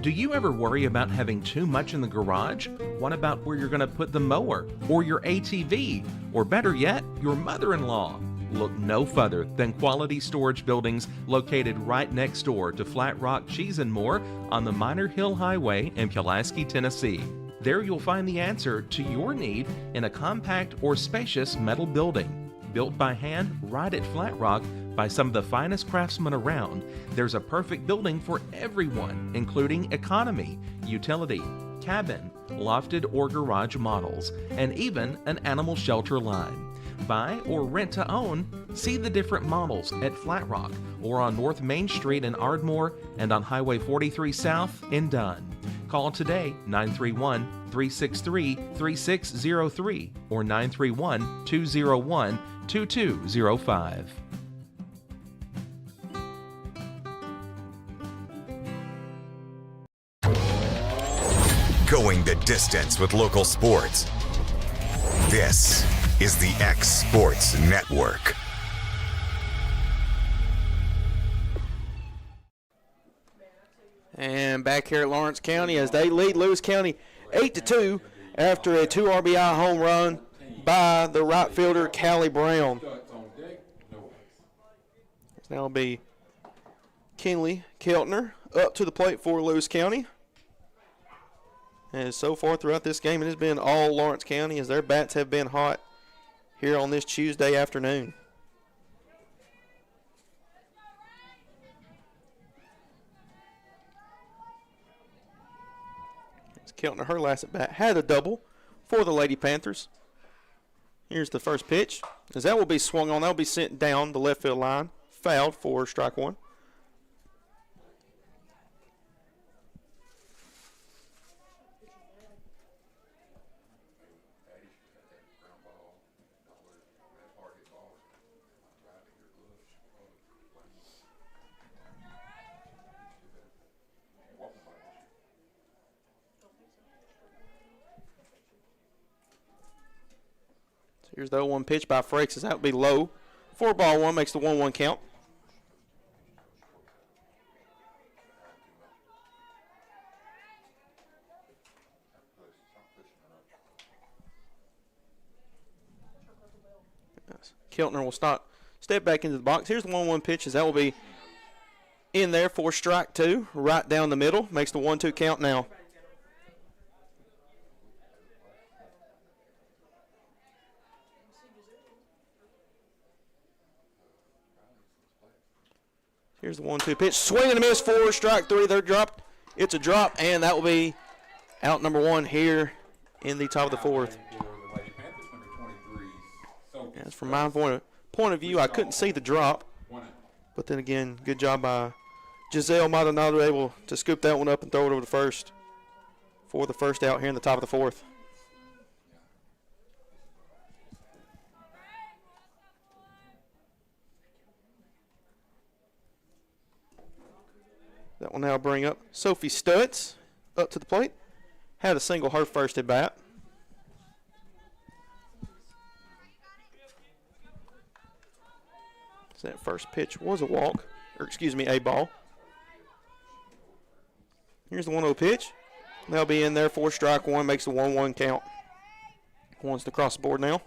[SPEAKER 1] Do you ever worry about having too much in the garage? What about where you're going to put the mower, or your ATV, or better yet, your mother-in-law? Look no further than Quality Storage Buildings located right next door to Flat Rock Cheese and More on the Minor Hill Highway in Pulaski, Tennessee. There you'll find the answer to your need in a compact or spacious metal building. Built by hand right at Flat Rock by some of the finest craftsmen around, there's a perfect building for everyone, including economy, utility, cabin, lofted or garage models, and even an animal shelter line. Buy or rent to own, see the different models at Flat Rock or on North Main Street in Ardmore and on Highway 43 South in Dunn. Call today 931-363-3603 or 931-201-2205.
[SPEAKER 2] Going the distance with local sports. This is the X Sports Network.
[SPEAKER 3] And back here at Lawrence County as they lead Lewis County 8-2 after a 2 RBI home run by the right fielder Callie Brown. Now will be Kinley Keltner up to the plate for Lewis County. And so far throughout this game, it has been all Lawrence County as their bats have been hot here on this Tuesday afternoon. As Keltner, her last at bat, had a double for the Lady Panthers. Here's the first pitch. As that will be swung on, that will be sent down the left field line. Fouled for strike one. Here's the 0-1 pitch by Frakes. That would be low. 4-1 makes the 1-1 count. Keltner will step back into the box. Here's the 1-1 pitch. That will be in there for strike two, right down the middle. Makes the 1-2 count now. Here's the 1-2 pitch. Swing and a miss for strike three. They're dropped. It's a drop, and that will be out number one here in the top of the fourth. As from my point of view, I couldn't see the drop. But then again, good job by Giselle Maldonado, able to scoop that one up and throw it over to first for the first out here in the top of the fourth. That will now bring up Sophie Stutz up to the plate. Had a single her first at bat. So that first pitch was a walk, or excuse me, a ball. Here's the 1-0 pitch. They'll be in there for strike one, makes the 1-1 count. One's to cross the board now.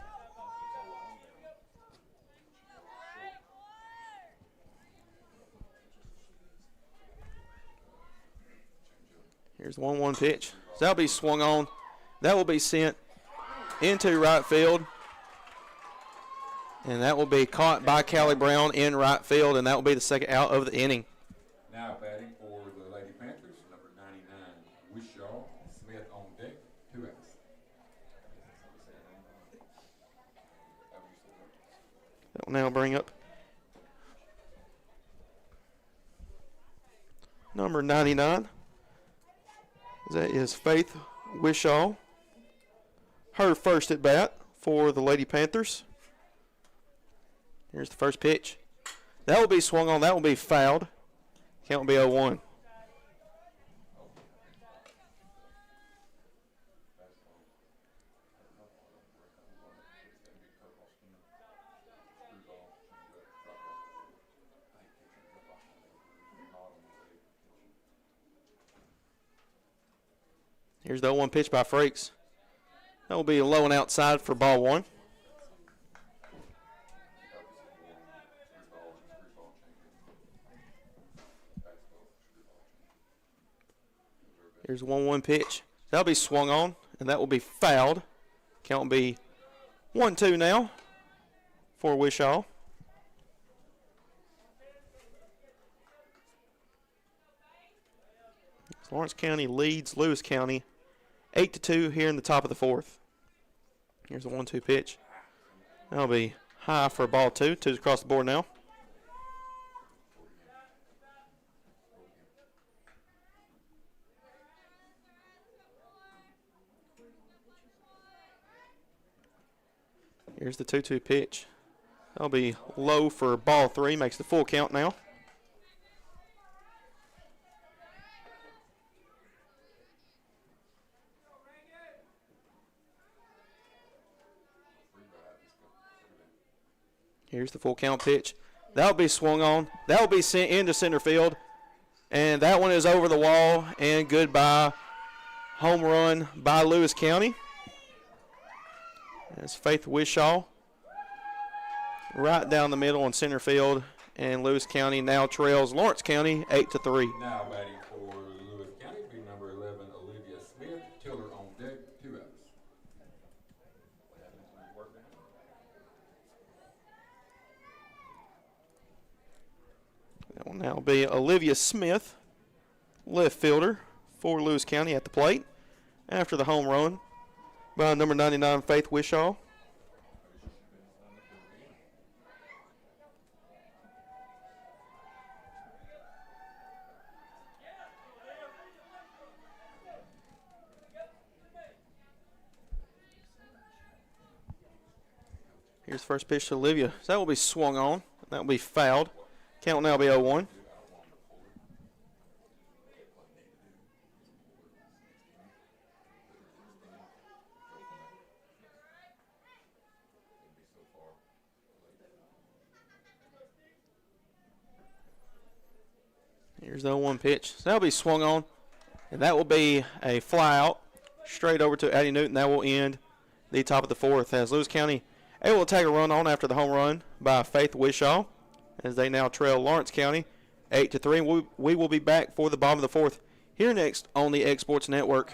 [SPEAKER 3] Here's the 1-1 pitch. So that'll be swung on. That will be sent into right field. And that will be caught by Callie Brown in right field, and that will be the second out of the inning.
[SPEAKER 4] Now batting for the Lady Panthers, number 99, Wishaw. Smith on deck, 2 outs.
[SPEAKER 3] That will now bring up number 99. That is Faith Wishaw. Her first at bat for the Lady Panthers. Here's the first pitch. That will be swung on. That will be fouled. Count will be 0-1. Here's the 0-1 pitch by Frakes. That will be low and outside for ball one. Here's a 1-1 pitch. That'll be swung on, and that will be fouled. Count will be 1-2 now for Wishaw. Lawrence County leads Lewis County 8-2 here in the top of the fourth. Here's a 1-2 pitch. That'll be high for ball two. Two's across the board now. Here's the 2-2 pitch. That'll be low for ball three. Makes the full count now. Here's the full count pitch. That'll be swung on. That'll be sent into center field. And that one is over the wall and goodbye. Home run by Lewis County. That's Faith Wishaw right down the middle in center field. And Lewis County now trails Lawrence County 8-3.
[SPEAKER 4] Now batting for Lewis County will be number 11, Olivia Smith. Tiller on deck, 2 outs.
[SPEAKER 3] That will now be Olivia Smith, left fielder for Lewis County at the plate after the home run by number 99, Faith Wishaw. Here's the first pitch to Olivia. So that will be swung on. That will be fouled. Count will now be 0-1. Here's the 0-1 pitch. So that'll be swung on, and that will be a fly out straight over to Addie Newton. That will end the top of the fourth as Lewis County able to take a run on after the home run by Faith Wishaw as they now trail Lawrence County 8-3. We will be back for the bottom of the fourth here next on the X Sports Network.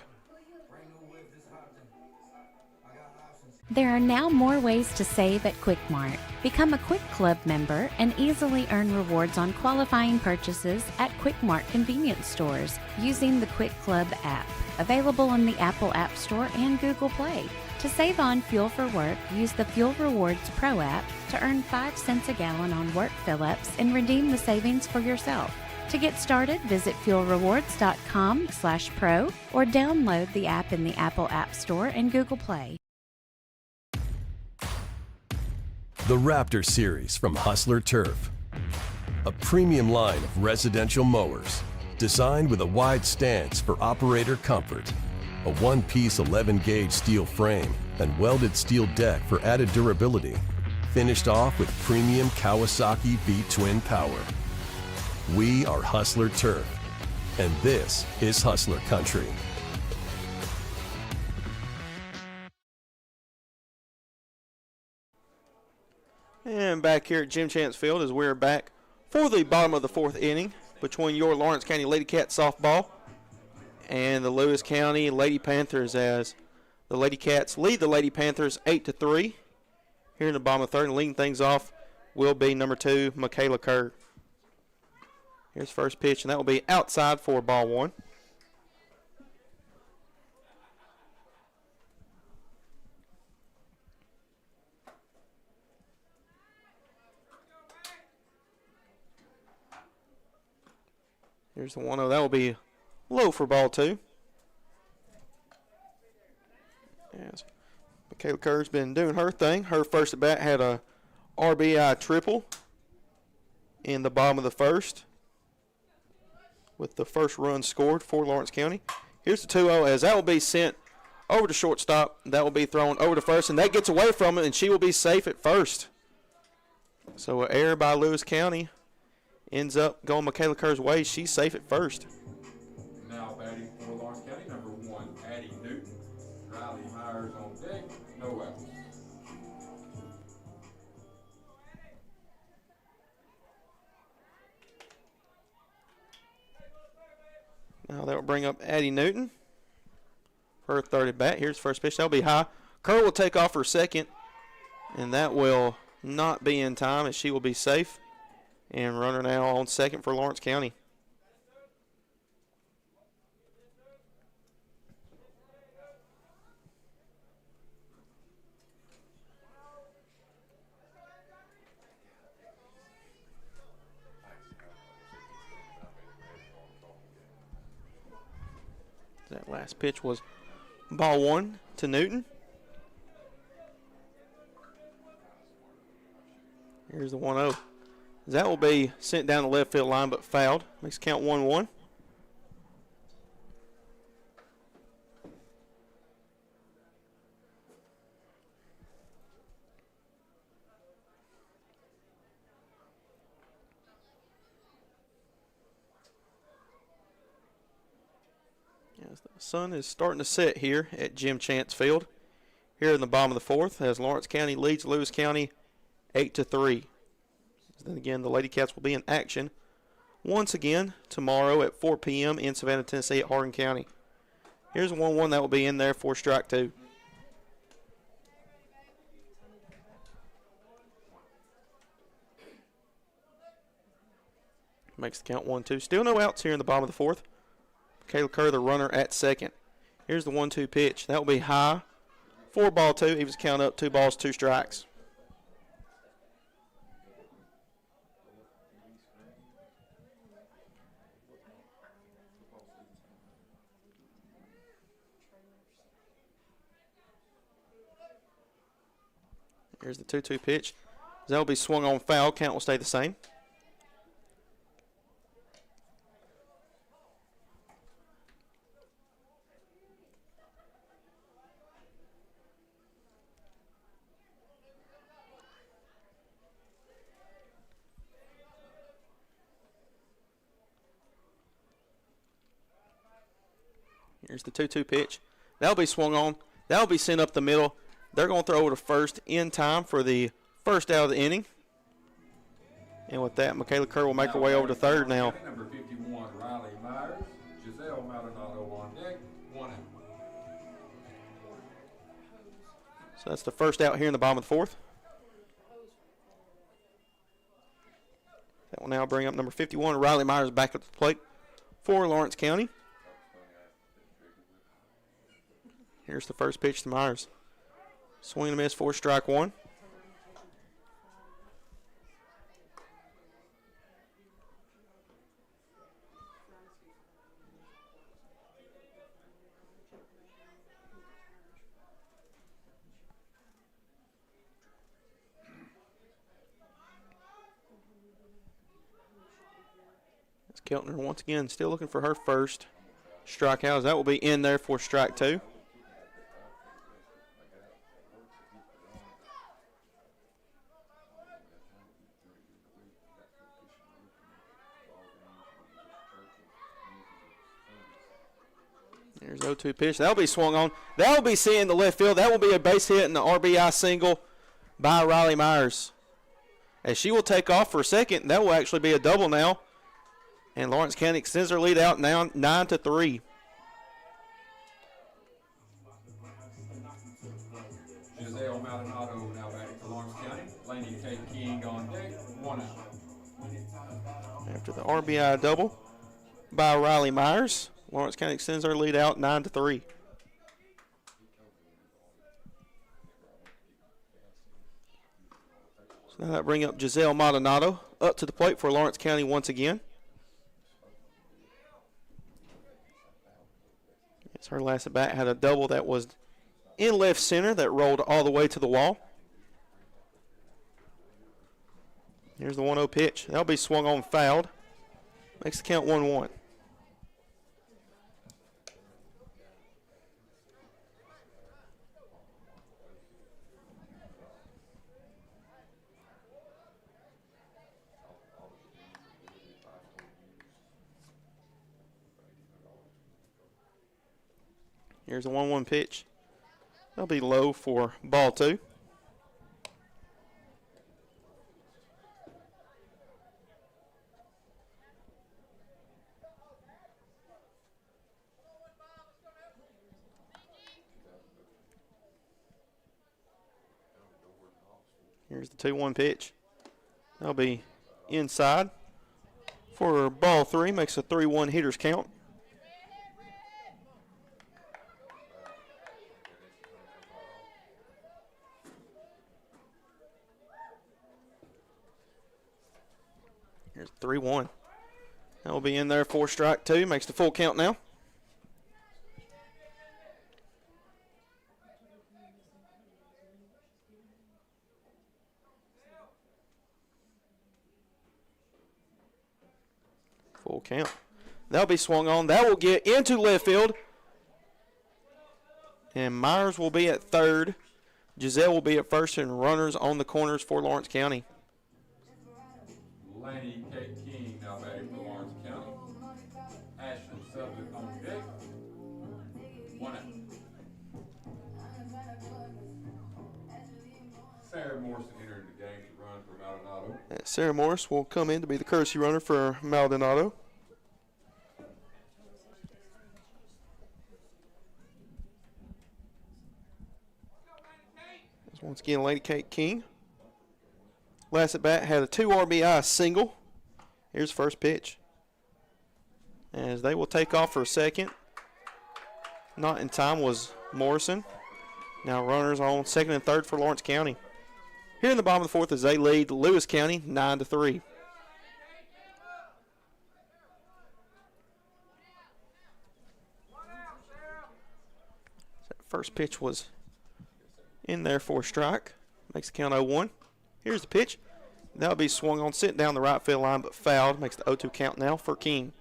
[SPEAKER 15] There are now more ways to save at Quick Mart. Become a Quick Club member and easily earn rewards on qualifying purchases at Quick Mart convenience stores using the Quick Club app, available on the Apple App Store and Google Play. To save on fuel for work, use the Fuel Rewards Pro app to earn 5 cents a gallon on work fill-ups and redeem the savings for yourself. To get started, visit fuelrewards.com/pro or download the app in the Apple App Store and Google Play.
[SPEAKER 16] The Raptor Series from Hustler Turf. A premium line of residential mowers Designed with a wide stance for operator comfort. A one-piece 11-gauge steel frame and welded steel deck for added durability. Finished off with premium Kawasaki V-twin power. We are Hustler Turf, and this is Hustler Country.
[SPEAKER 3] And back here at Jim Chance Field as we're back for the bottom of the fourth inning between your Lawrence County Lady Cats softball and the Lewis County Lady Panthers, as the Lady Cats lead the Lady Panthers 8-3 here in the bottom of the third. And leading things off will be number 2, Michaela Kerr. Here's first pitch, and that will be outside for ball 1. Here's the 1-0. That will be low for ball 2. Yes. Michaela Kerr's been doing her thing. Her first at bat had a RBI triple in the bottom of the first, with the first run scored for Lawrence County. Here's the 2-0, as that will be sent over to shortstop. That will be thrown over to first, and that gets away from it, and she will be safe at first. So an error by Lewis County ends up going Michaela Kerr's way. She's safe at first.
[SPEAKER 4] Now batting for Lawrence County, number 1, Addie Newton. Riley Myers on deck, no outs.
[SPEAKER 3] Now that will bring up Addie Newton for her third at bat. Here's the first pitch. That'll be high. Kerr will take off for second, and that will not be in time, as she will be safe. And runner now on second for Lawrence County. That last pitch was ball 1 to Newton. Here's the 1-0. That will be sent down the left field line, but fouled. Makes it count 1-1. Yes, the sun is starting to set here at Jim Chance Field, here in the bottom of the fourth, as Lawrence County leads Lewis County 8-3. Then again, the Lady Cats will be in action once again tomorrow at 4 p.m. in Savannah, Tennessee at Hardin County. Here's a 1-1 that will be in there for strike 2. Makes the count 1-2. Still no outs here in the bottom of the fourth. Michaela Kerr, the runner, at second. Here's the 1-2 pitch. That will be high for ball 2. He was count up 2 balls, 2 strikes. Here's the 2-2 pitch. That will be swung on foul. Count will stay the same. Here's the 2-2 pitch. That'll be swung on. That'll be sent up the middle. They're going to throw over to first in time for the first out of the inning. And with that, Michaela Kerr will make her way over to third now.
[SPEAKER 4] Number 51, Riley Myers. Giselle Maldonado on deck, 1 out.
[SPEAKER 3] So that's the first out here in the bottom of the fourth. That will now bring up number 51, Riley Myers, back at the plate for Lawrence County. Here's the first pitch to Myers. Swing and a miss for strike 1. Keltner once again still looking for her first strikeout. That will be in there for strike 2. There's 0-2 pitch. That'll be swung on. That'll be seen in the left field. That will be a base hit and the RBI single by Riley Myers. As she will take off for a second, that will actually be a double now. And Lawrence County extends their lead out now 9-3.
[SPEAKER 4] Giselle Maldonado now back to Lawrence County. Laney K. King on deck, 1 out.
[SPEAKER 3] After the RBI double by Riley Myers, Lawrence County extends their lead out 9-3. So now that bring up Giselle Maldonado up to the plate for Lawrence County once again. It's her last at bat, had a double that was in left center that rolled all the way to the wall. Here's the 1-0 pitch. That'll be swung on, fouled. Makes the count 1-1. Here's a 1-1 pitch. That'll be low for ball 2. Here's the 2-1 pitch. That'll be inside for ball 3. Makes a 3-1 hitters count. Here's 3-1. That will be in there for strike 2. Makes the full count now. Full count. That'll be swung on. That will get into left field. And Myers will be at third. Giselle will be at first, and runners on the corners for Lawrence County.
[SPEAKER 4] Laney K. King now batting for Lawrence County. Ashton Sutherland on deck, 1 out. Sarah Morrison entered the game to run for Maldonado.
[SPEAKER 3] Sarah Morris will come in to be the courtesy runner for Maldonado. Once again, Lady Kate King. Last at bat had a 2 RBI single. Here's first pitch. As they will take off for a second. Not in time was Morrison. Now runners on second and third for Lawrence County. Here in the bottom of the 4th as they lead Lewis County 9-3. That first pitch was in there for a strike. Makes the count 0-1. Here's the pitch. That'll be swung on, sitting down the right field line, but fouled. Makes the 0-2 count now for King.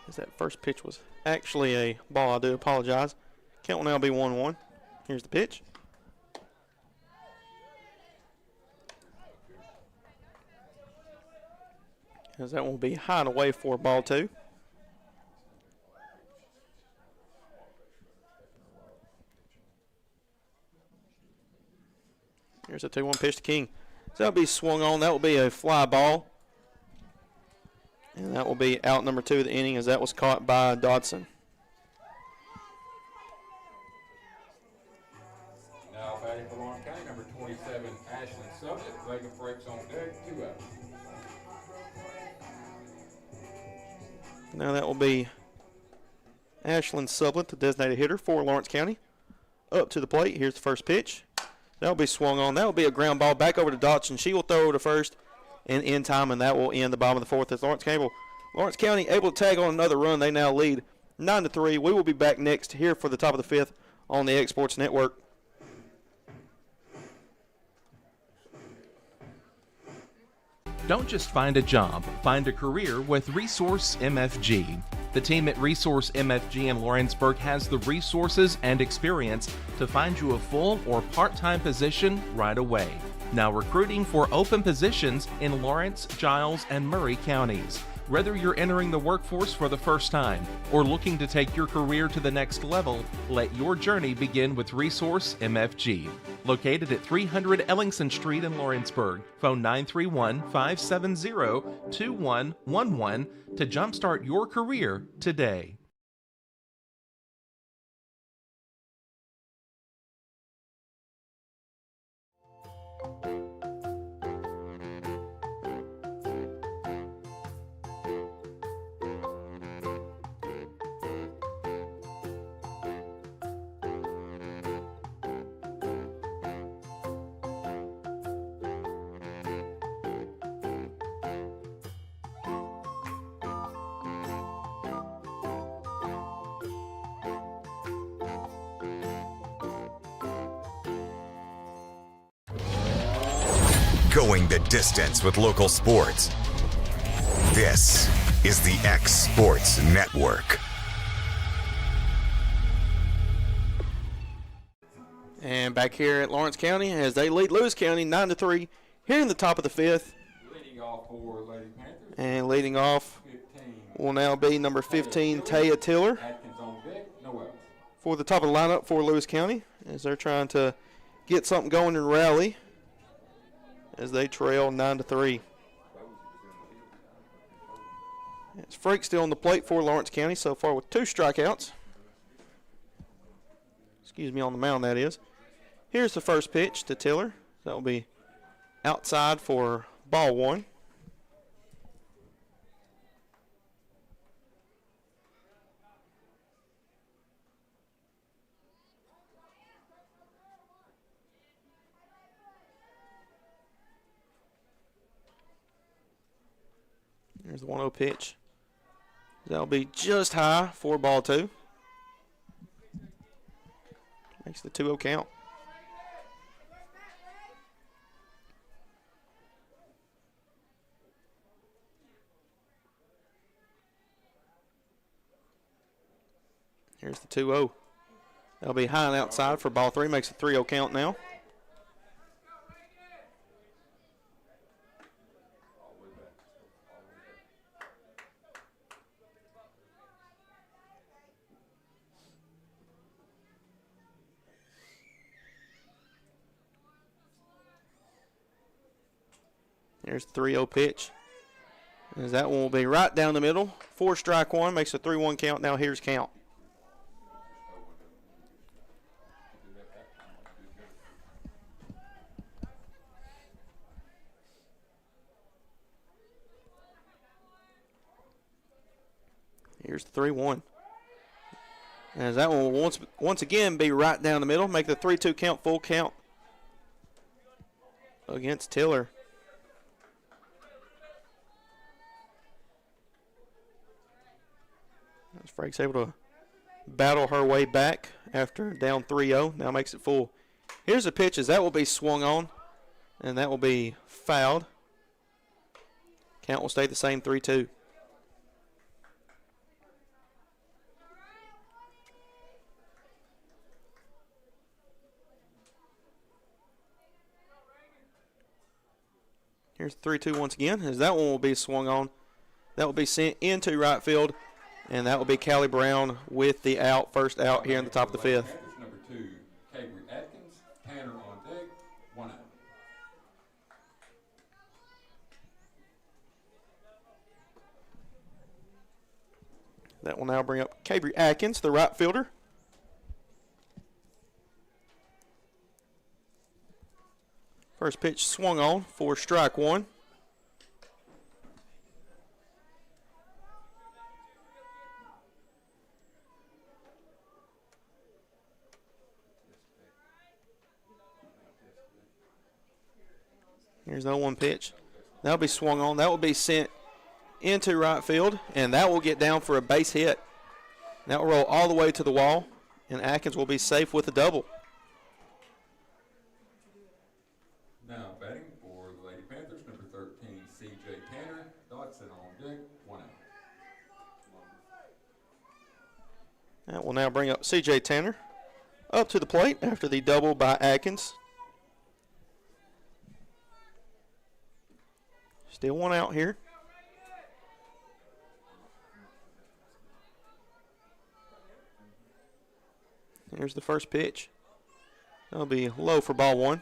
[SPEAKER 3] As that first pitch was actually a ball, I do apologize. Count will now be 1-1. Here's the pitch. As that will be high and away for ball 2. Here's a 2-1 pitch to King. So that'll be swung on. That will be a fly ball. And that will be out number 2 of the inning as that was caught by Dodson.
[SPEAKER 4] Now batting for Lawrence County, number 27, Ashlyn Sutherland. Vega breaks on deck, 2 out.
[SPEAKER 3] Now that will be Ashlyn Sutherland, the designated hitter for Lawrence County. Up to the plate. Here's the first pitch. That will be swung on. That will be a ground ball back over to Dodson. She will throw to first and in time, and that will end the bottom of the 4th as Lawrence County able to tag on another run. They now lead 9-3. We will be back next here for the top of the fifth on the X Sports Network.
[SPEAKER 1] Don't just find a job, find a career with Resource MFG. The team at Resource MFG in Lawrenceburg has the resources and experience to find you a full or part-time position right away. Now recruiting for open positions in Lawrence, Giles, and Murray counties. Whether you're entering the workforce for the first time or looking to take your career to the next level, let your journey begin with Resource MFG. Located at 300 Ellingson Street in Lawrenceburg. Phone 931-570-2111 to jumpstart your career today.
[SPEAKER 2] Going the distance with local sports. This is the X Sports Network.
[SPEAKER 3] And back here at Lawrence County as they lead Lewis County 9-3 here in the top of the fifth.
[SPEAKER 4] Leading off for Lady Panthers.
[SPEAKER 3] And leading off
[SPEAKER 4] 15.
[SPEAKER 3] will now be number 15, Taya Tiller.
[SPEAKER 4] Atkins on deck, no outs.
[SPEAKER 3] For the top of the lineup for Lewis County as they're trying to get something going and rally as they trail 9-3. It's Frank still on the plate for Lawrence County so far with 2 strikeouts. Excuse me, on the mound that is. Here's the first pitch to Tiller. That will be outside for ball 1. There's the 1-0 pitch. That'll be just high for ball 2. Makes the 2-0 count. Here's the 2-0. That'll be high and outside for ball 3. Makes a 3-0 count now. Here's the 3-0 pitch. As that one will be right down the middle. 4 strike 1, makes a 3-1 count. Now here's count. Here's the 3-1. As that one will once again be right down the middle. Make the 3-2 count, full count against Tiller. As Frank's able to battle her way back after down 3-0. Now makes it full. Here's the pitch as that will be swung on, and that will be fouled. Count will stay the same, 3-2. Here's 3-2 once again, as that one will be swung on. That will be sent into right field, and that will be Callie Brown with the out, first out here in the top of the fifth.
[SPEAKER 4] Number 2, Cabry Atkins. Tanner on deck, 1 out.
[SPEAKER 3] That will now bring up Cabry Atkins, the right fielder. First pitch swung on for strike 1. Here's the 0-1 pitch. That'll be swung on. That will be sent into right field, and that will get down for a base hit. That will roll all the way to the wall, and Atkins will be safe with a double.
[SPEAKER 4] Now batting for the Lady Panthers, number 13, C.J. Tanner. Dodson on deck, 1 out.
[SPEAKER 3] That will now bring up C.J. Tanner up to the plate after the double by Atkins. Still 1 out here. Here's the first pitch. That'll be low for ball 1.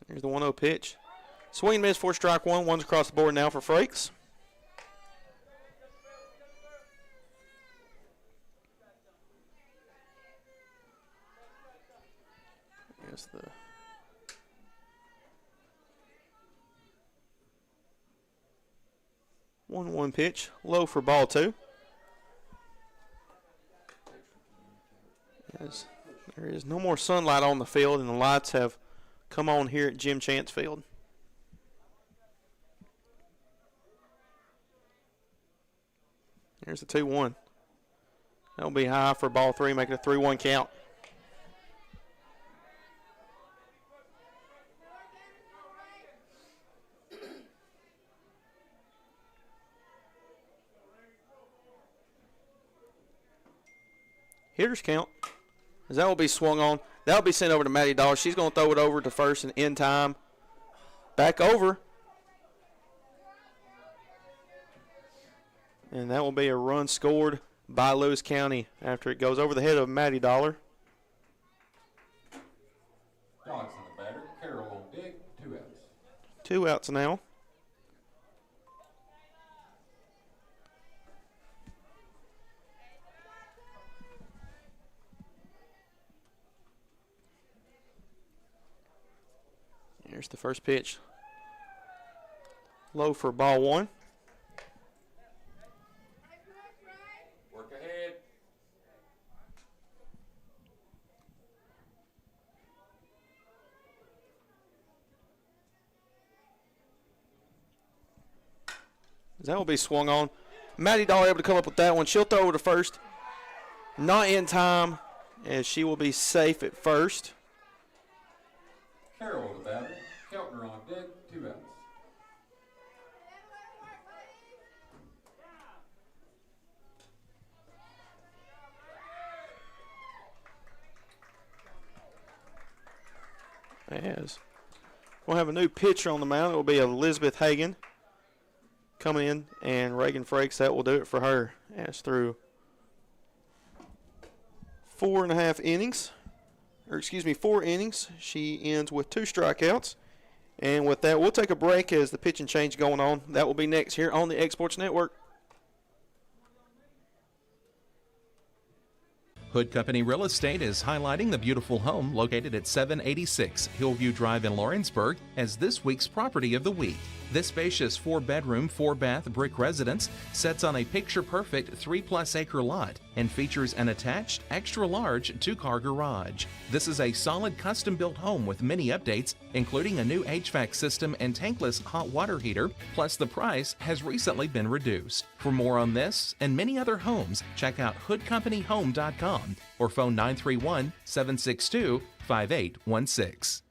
[SPEAKER 3] Here's the 1-0 pitch. Swing miss for strike 1. One's across the board now for Frakes. Here's the 1-1 pitch. Low for ball 2. As there is no more sunlight on the field, and the lights have come on here at Jim Chance Field. Here's the 2-1. That'll be high for ball 3, making a 3-1 count. Hitter's count, as that will be swung on. That will be sent over to Maddie Dollar. She's going to throw it over to first and in time. Back over. And that will be a run scored by Lewis County after it goes over the head of Maddie Dollar.
[SPEAKER 4] Dodson the batter. Carroll on deck, 2 outs.
[SPEAKER 3] 2 outs now. Here's the first pitch. Low for ball 1.
[SPEAKER 4] Work ahead.
[SPEAKER 3] That will be swung on. Maddie Dollar able to come up with that one. She'll throw over to first. Not in time, as she will be safe at first.
[SPEAKER 4] Carroll the batter. Keltner on deck, 2 outs.
[SPEAKER 3] As we'll have a new pitcher on the mound. It will be Elizabeth Hagan coming in, and Reagan Frakes. That will do it for her. As through 4.5 innings, or excuse me, 4 innings, she ends with 2 strikeouts. And with that, we'll take a break as the pitching change going on. That will be next here on the Exports Network.
[SPEAKER 1] Hood Company Real Estate is highlighting the beautiful home located at 786 Hillview Drive in Lawrenceburg as this week's property of the week. This spacious 4-bedroom, 4-bath brick residence sets on a picture-perfect 3+ acre lot and features an attached, extra-large 2-car garage. This is a solid custom-built home with many updates, including a new HVAC system and tankless hot water heater, plus the price has recently been reduced. For more on this and many other homes, check out hoodcompanyhome.com or phone 931-762-5816.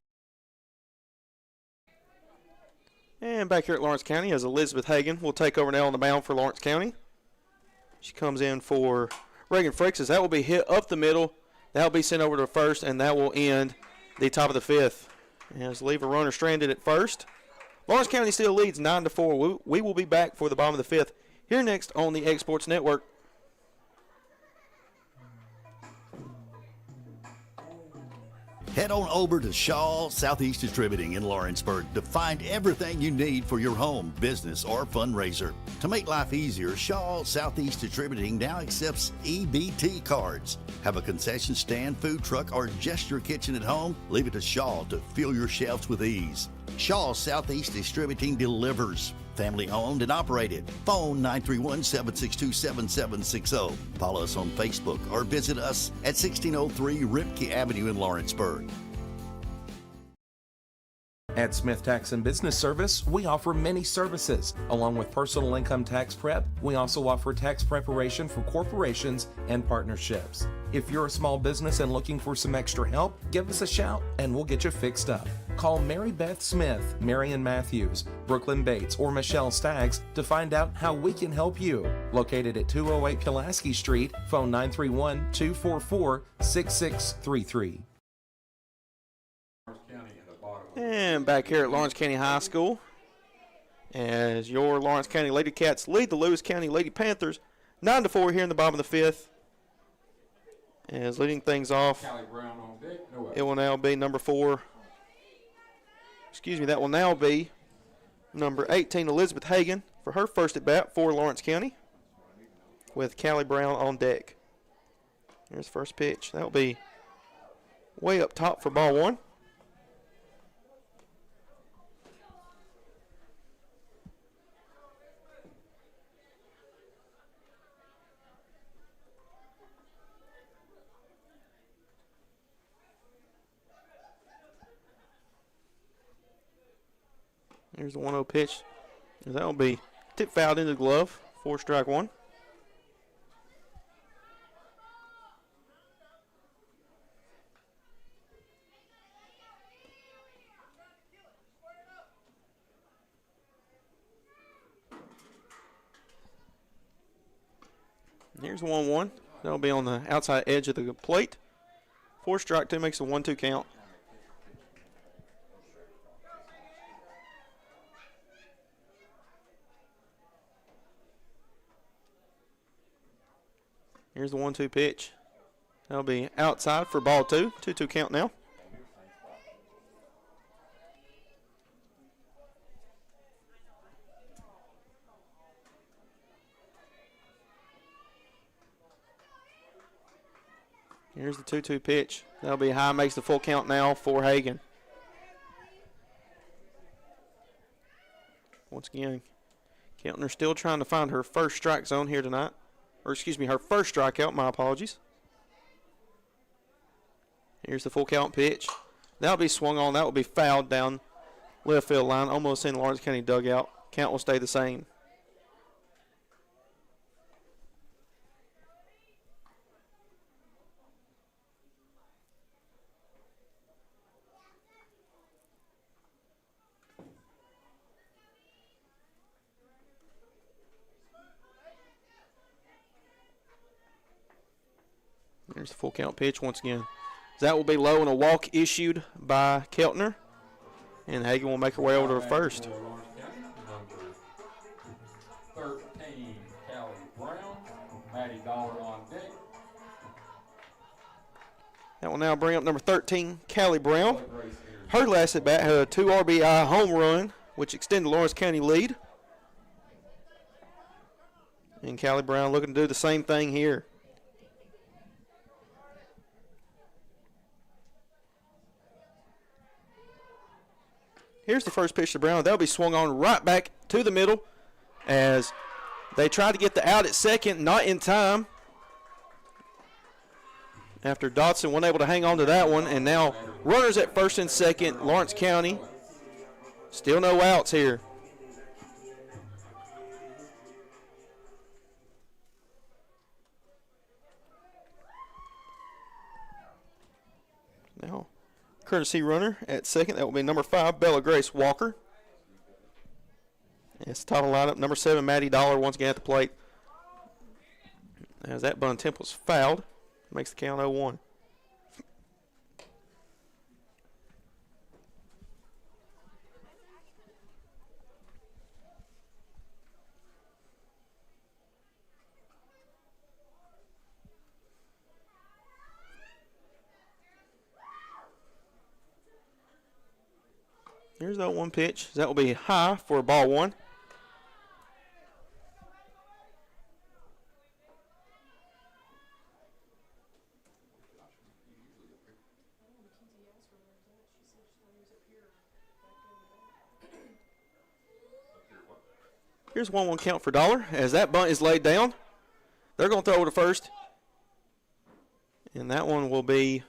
[SPEAKER 3] And back here at Lawrence County as Elizabeth Hagan will take over now on the mound for Lawrence County. She comes in for Reagan Frakes. That will be hit up the middle. That will be sent over to first, and that will end the top of the 5th. As leave a runner stranded at first. Lawrence County still leads 9-4. We will be back for the bottom of the 5th here next on the Exports Network.
[SPEAKER 17] Head on over to Shaw Southeast Distributing in Lawrenceburg to find everything you need for your home, business, or fundraiser. To make life easier, Shaw Southeast Distributing now accepts EBT cards. Have a concession stand, food truck, or just your kitchen at home? Leave it to Shaw to fill your shelves with ease. Shaw Southeast Distributing delivers. family owned and operated. Phone 931-762-7760. Follow us on Facebook or visit us at 1603 Ripke Avenue in Lawrenceburg.
[SPEAKER 1] At Smith Tax and Business Service, we offer many services. Along with personal income tax prep, we also offer tax preparation for corporations and partnerships. If you're a small business and looking for some extra help, give us a shout and we'll get you fixed up. Call Mary Beth Smith, Marion Matthews, Brooklyn Bates, or Michelle Staggs to find out how we can help you. Located at 208 Pulaski Street, phone 931-244-6633.
[SPEAKER 3] And back here at Lawrence County High School, as your Lawrence County Lady Cats lead the Lewis County Lady Panthers 9-4 here in the bottom of the 5th. As leading things off, it will now be number 4. Excuse me, that will now be number 18, Elizabeth Hagan, for her first at bat for Lawrence County, with Callie Brown on deck. Here's the first pitch. That will be way up top for ball 1. Here's the 1-0 pitch. That will be tip fouled into the glove for strike 1. Here's the 1-1. That'll be on the outside edge of the plate. For strike 2 makes a 1-2 count. Here's the 1-2 pitch. That'll be outside for ball 2. 2-2 count now. Here's the 2-2 pitch. That'll be high, makes the full count now for Hagan. Once again, Keltner still trying to find her first strike zone here tonight. Or excuse me, her first strikeout, my apologies. Here's the full count pitch. That'll be swung on. That will be fouled down left field line, almost in Lawrence County dugout. Count will stay the same. There's the full count pitch once again. That will be low and a walk issued by Keltner. And Hagan will make her way over to first.
[SPEAKER 4] Number 13, Callie Brown. Maddie Dollar on deck.
[SPEAKER 3] That will now bring up number 13, Callie Brown. Her last at bat had a 2 RBI home run, which extended the Lawrence County lead. And Callie Brown looking to do the same thing here. Here's the first pitch to Brown. That'll be swung on right back to the middle as they try to get the out at second, not in time. After Dotson wasn't able to hang on to that one, and now runners at first and second, Lawrence County. Still no outs here. Now, courtesy runner at second. That will be number 5, Bella Grace Walker. It's the top of the lineup. Number 7, Maddie Dollar once again at the plate. As that bunt attempt was fouled, makes the count 0-1. Here's that 1 pitch. That will be high for ball 1. Here's 1-1 count for Dollar as that bunt is laid down. They're going to throw to first. And that one will be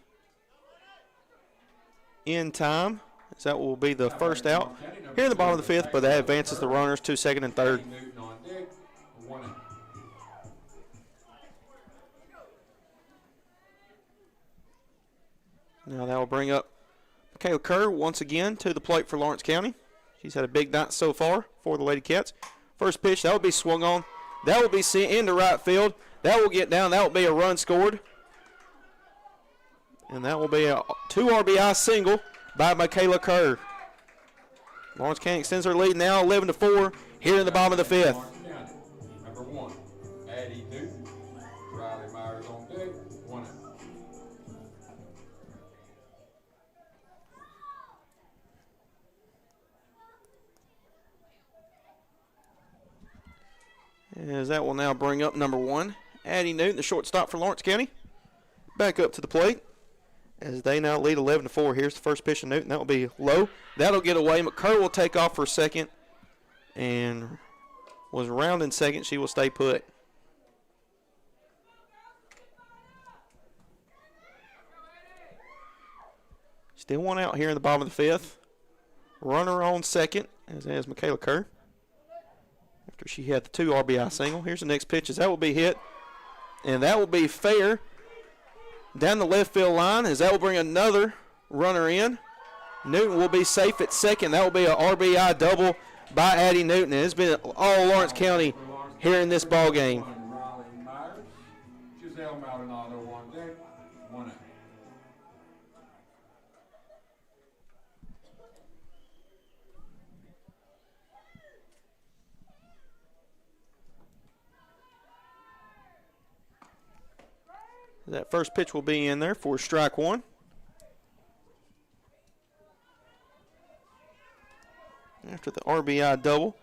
[SPEAKER 3] in time. So that will be the first out here in the bottom of the fifth, but that advances the runners to second and third. Now that will bring up Michaela Kerr once again to the plate for Lawrence County. She's had a big night so far for the Lady Cats. First pitch, that will be swung on. That will be sent into right field. That will get down. That will be a run scored. And that will be a 2 RBI single by Michaela Kerr. Lawrence County extends their lead now 11-4 here in the bottom of the fifth.
[SPEAKER 4] Number 1, Addie Newton. Riley Myers on deck. 1 out.
[SPEAKER 3] As that will now bring up number 1, Addie Newton, the shortstop for Lawrence County. Back up to the plate as they now lead 11-4. Here's the first pitch of Newton. That will be low. That'll get away. McCurr will take off for second and was rounding second. She will stay put. Still one out here in the bottom of the fifth. Runner on second, as Michaela Kerr. After she had the 2 RBI single. Here's the next pitch. As that will be hit. And that will be fair down the left field line, as that will bring another runner in. Newton will be safe at second. That will be an RBI double by Addie Newton. And it's been all Lawrence County here in this ball game.
[SPEAKER 4] Riley Myers. Giselle Maldonado on deck. 1 out.
[SPEAKER 3] That first pitch will be in there for strike 1. After the RBI double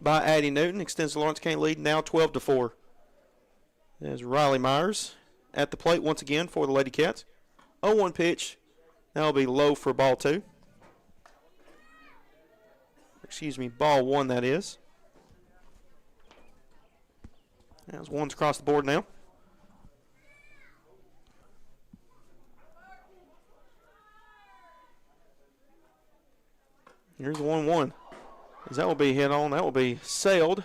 [SPEAKER 3] by Addie Newton, extends the Lawrence County lead now 12-4. There's Riley Myers at the plate once again for the Lady Cats. 0-1 pitch. That'll be low for ball 2. Excuse me, ball 1 that is. As one's across the board now. Here's the 1-1. As that will be hit on, that will be sailed.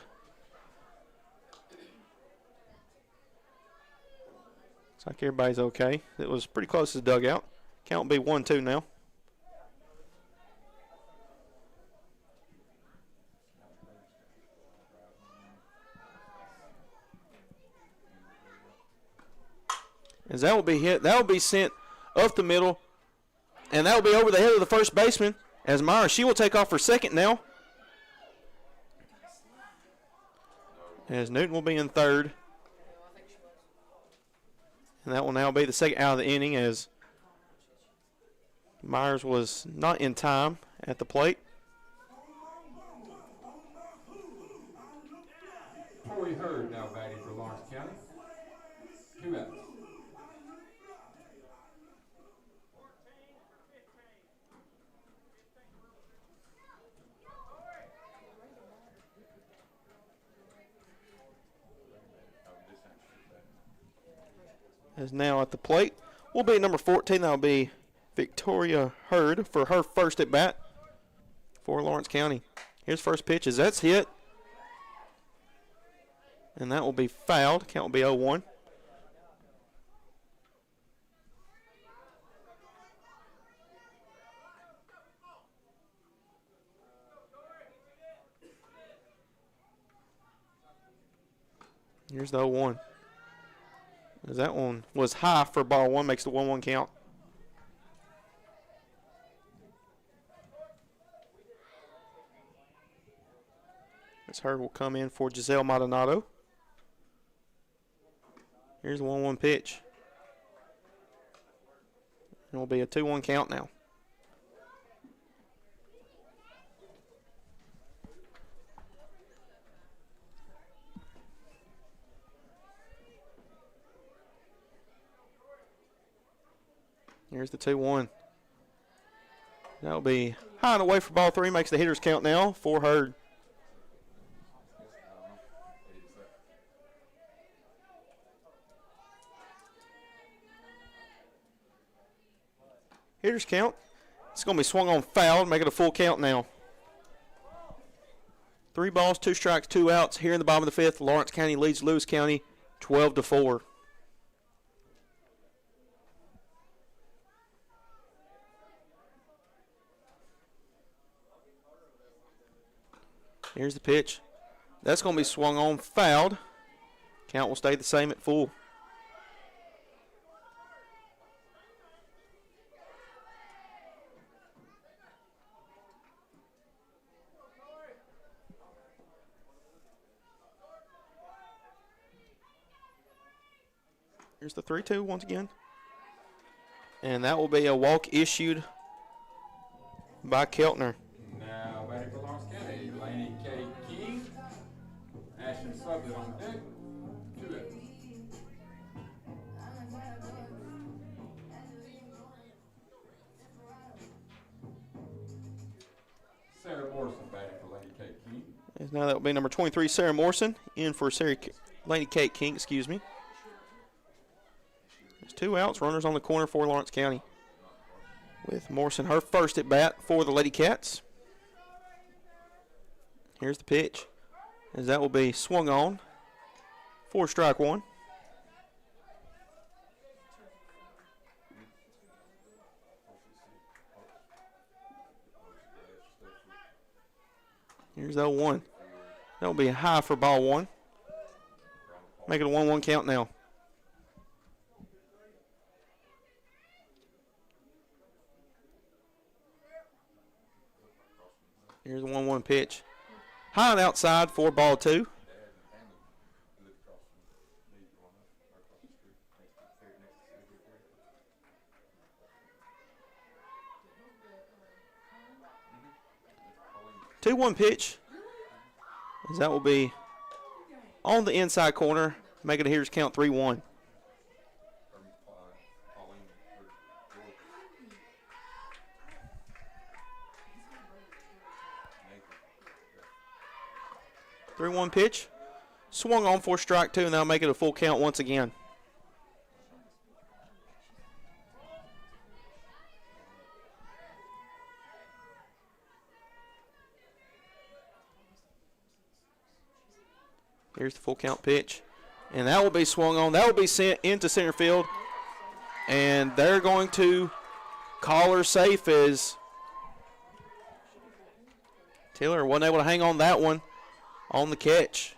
[SPEAKER 3] Looks like everybody's okay. It was pretty close to the dugout. Count will be 1-2 now. As that will be hit, that will be sent up the middle, and that will be over the head of the first baseman. As Myers, she will take off for second now. As Newton will be in third. And that will now be the second out of the inning, as Myers was not in time at the plate.
[SPEAKER 4] Corey Hurd now batting for Lawrence County. 2 outs.
[SPEAKER 3] Is now at the plate will be number 14. That will be Victoria Hurd for her first at bat for Lawrence County. Here's first pitch as that's hit. And that will be fouled. Count will be 0-1. Here's the 0-1. As that one was high for ball 1, makes the 1-1 count. This Hurd will come in for Giselle Maldonado. Here's the 1-1 pitch. It will be a 2-1 count now. Here's the 2-1. That'll be high and away for ball 3. Makes the hitters count now for Hurd. hitters count. It's going to be swung on foul, make it a full count now. 3 balls, 2 strikes, 2 outs. Here in the bottom of the 5th, Lawrence County leads Lewis County 12-4. Here's the pitch. That's going to be swung on, fouled. Count will stay the same at full. Here's the 3-2 once again. And that will be a walk issued by Keltner.
[SPEAKER 4] Now batting for Lawrence County, Laney K. King. Ashton Sublett on deck. 2 outs. Sarah Morrison batting for Laney K. King.
[SPEAKER 3] And now that will be number 23, Sarah Morrison, in for Laney Kate King, excuse me. There's 2 outs, runners on the corner for Lawrence County. With Morrison, her first at bat for the Lady Cats. Here's the pitch, as that will be swung on for strike 1. Here's the 0-1. That will be high for ball 1. Make it a 1-1 count now. Here's the 1-1 pitch. High and outside for ball 2. Two 2-1 pitch. As that will be on the inside corner, making a hitter's count 3-1. Three-one pitch, swung on for strike 2, and that'll make it a full count once again. Here's the full count pitch, and that will be swung on. That will be sent into center field, and they're going to call her safe as Taylor wasn't able to hang on that one on the catch.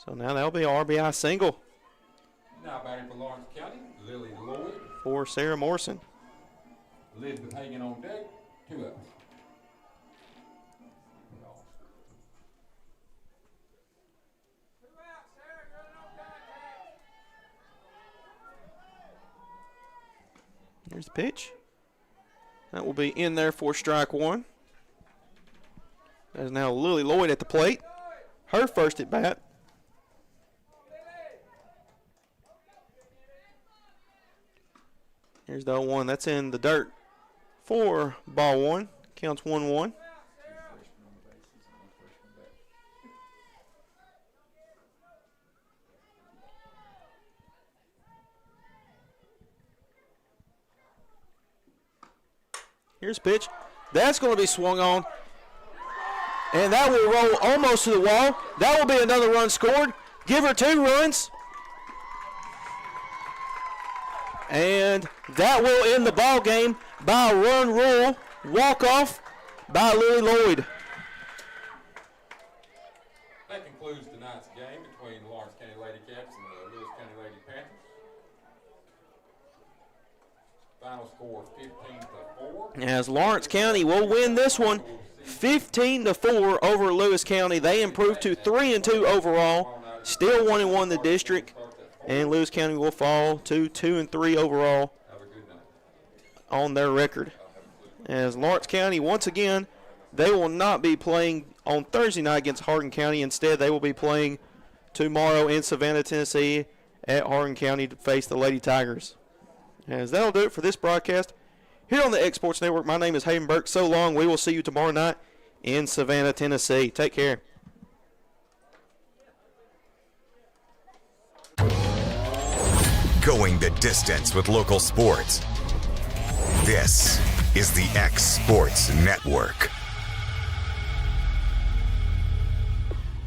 [SPEAKER 3] So now that'll be an RBI single.
[SPEAKER 4] Now batting for Lawrence County, Lily Lloyd.
[SPEAKER 3] For Sarah Morrison.
[SPEAKER 4] Elizabeth Hagan on deck, 2 outs.
[SPEAKER 3] Here's the pitch. That will be in there for strike 1. That is now Lily Lloyd at the plate. Her first at bat. Here's the 0-1. That's in the dirt for ball 1. Counts 1-1. Here's pitch. That's going to be swung on. And that will roll almost to the wall. That will be another run scored. Give her 2 runs. And that will end the ball game by a run rule walk-off by Lily Lloyd.
[SPEAKER 4] That concludes tonight's game between the Lawrence County Lady Cats and the Lewis County Lady Panthers. Final score 15-4.
[SPEAKER 3] As Lawrence County will win this one 15-4 over Lewis County. They improved to 3-2 overall, still 1-1 in the district, and Lewis County will fall to 2-3 overall on their record. As Lawrence County, once again, they will not be playing on Thursday night against Hardin County. Instead, they will be playing tomorrow in Savannah, Tennessee at Hardin County to face the Lady Tigers. As that'll do it for this broadcast here on the X Sports Network. My name is Hayden Burke. So long. We will see you tomorrow night in Savannah, Tennessee. Take care.
[SPEAKER 2] going the distance with local sports. This is the X Sports Network.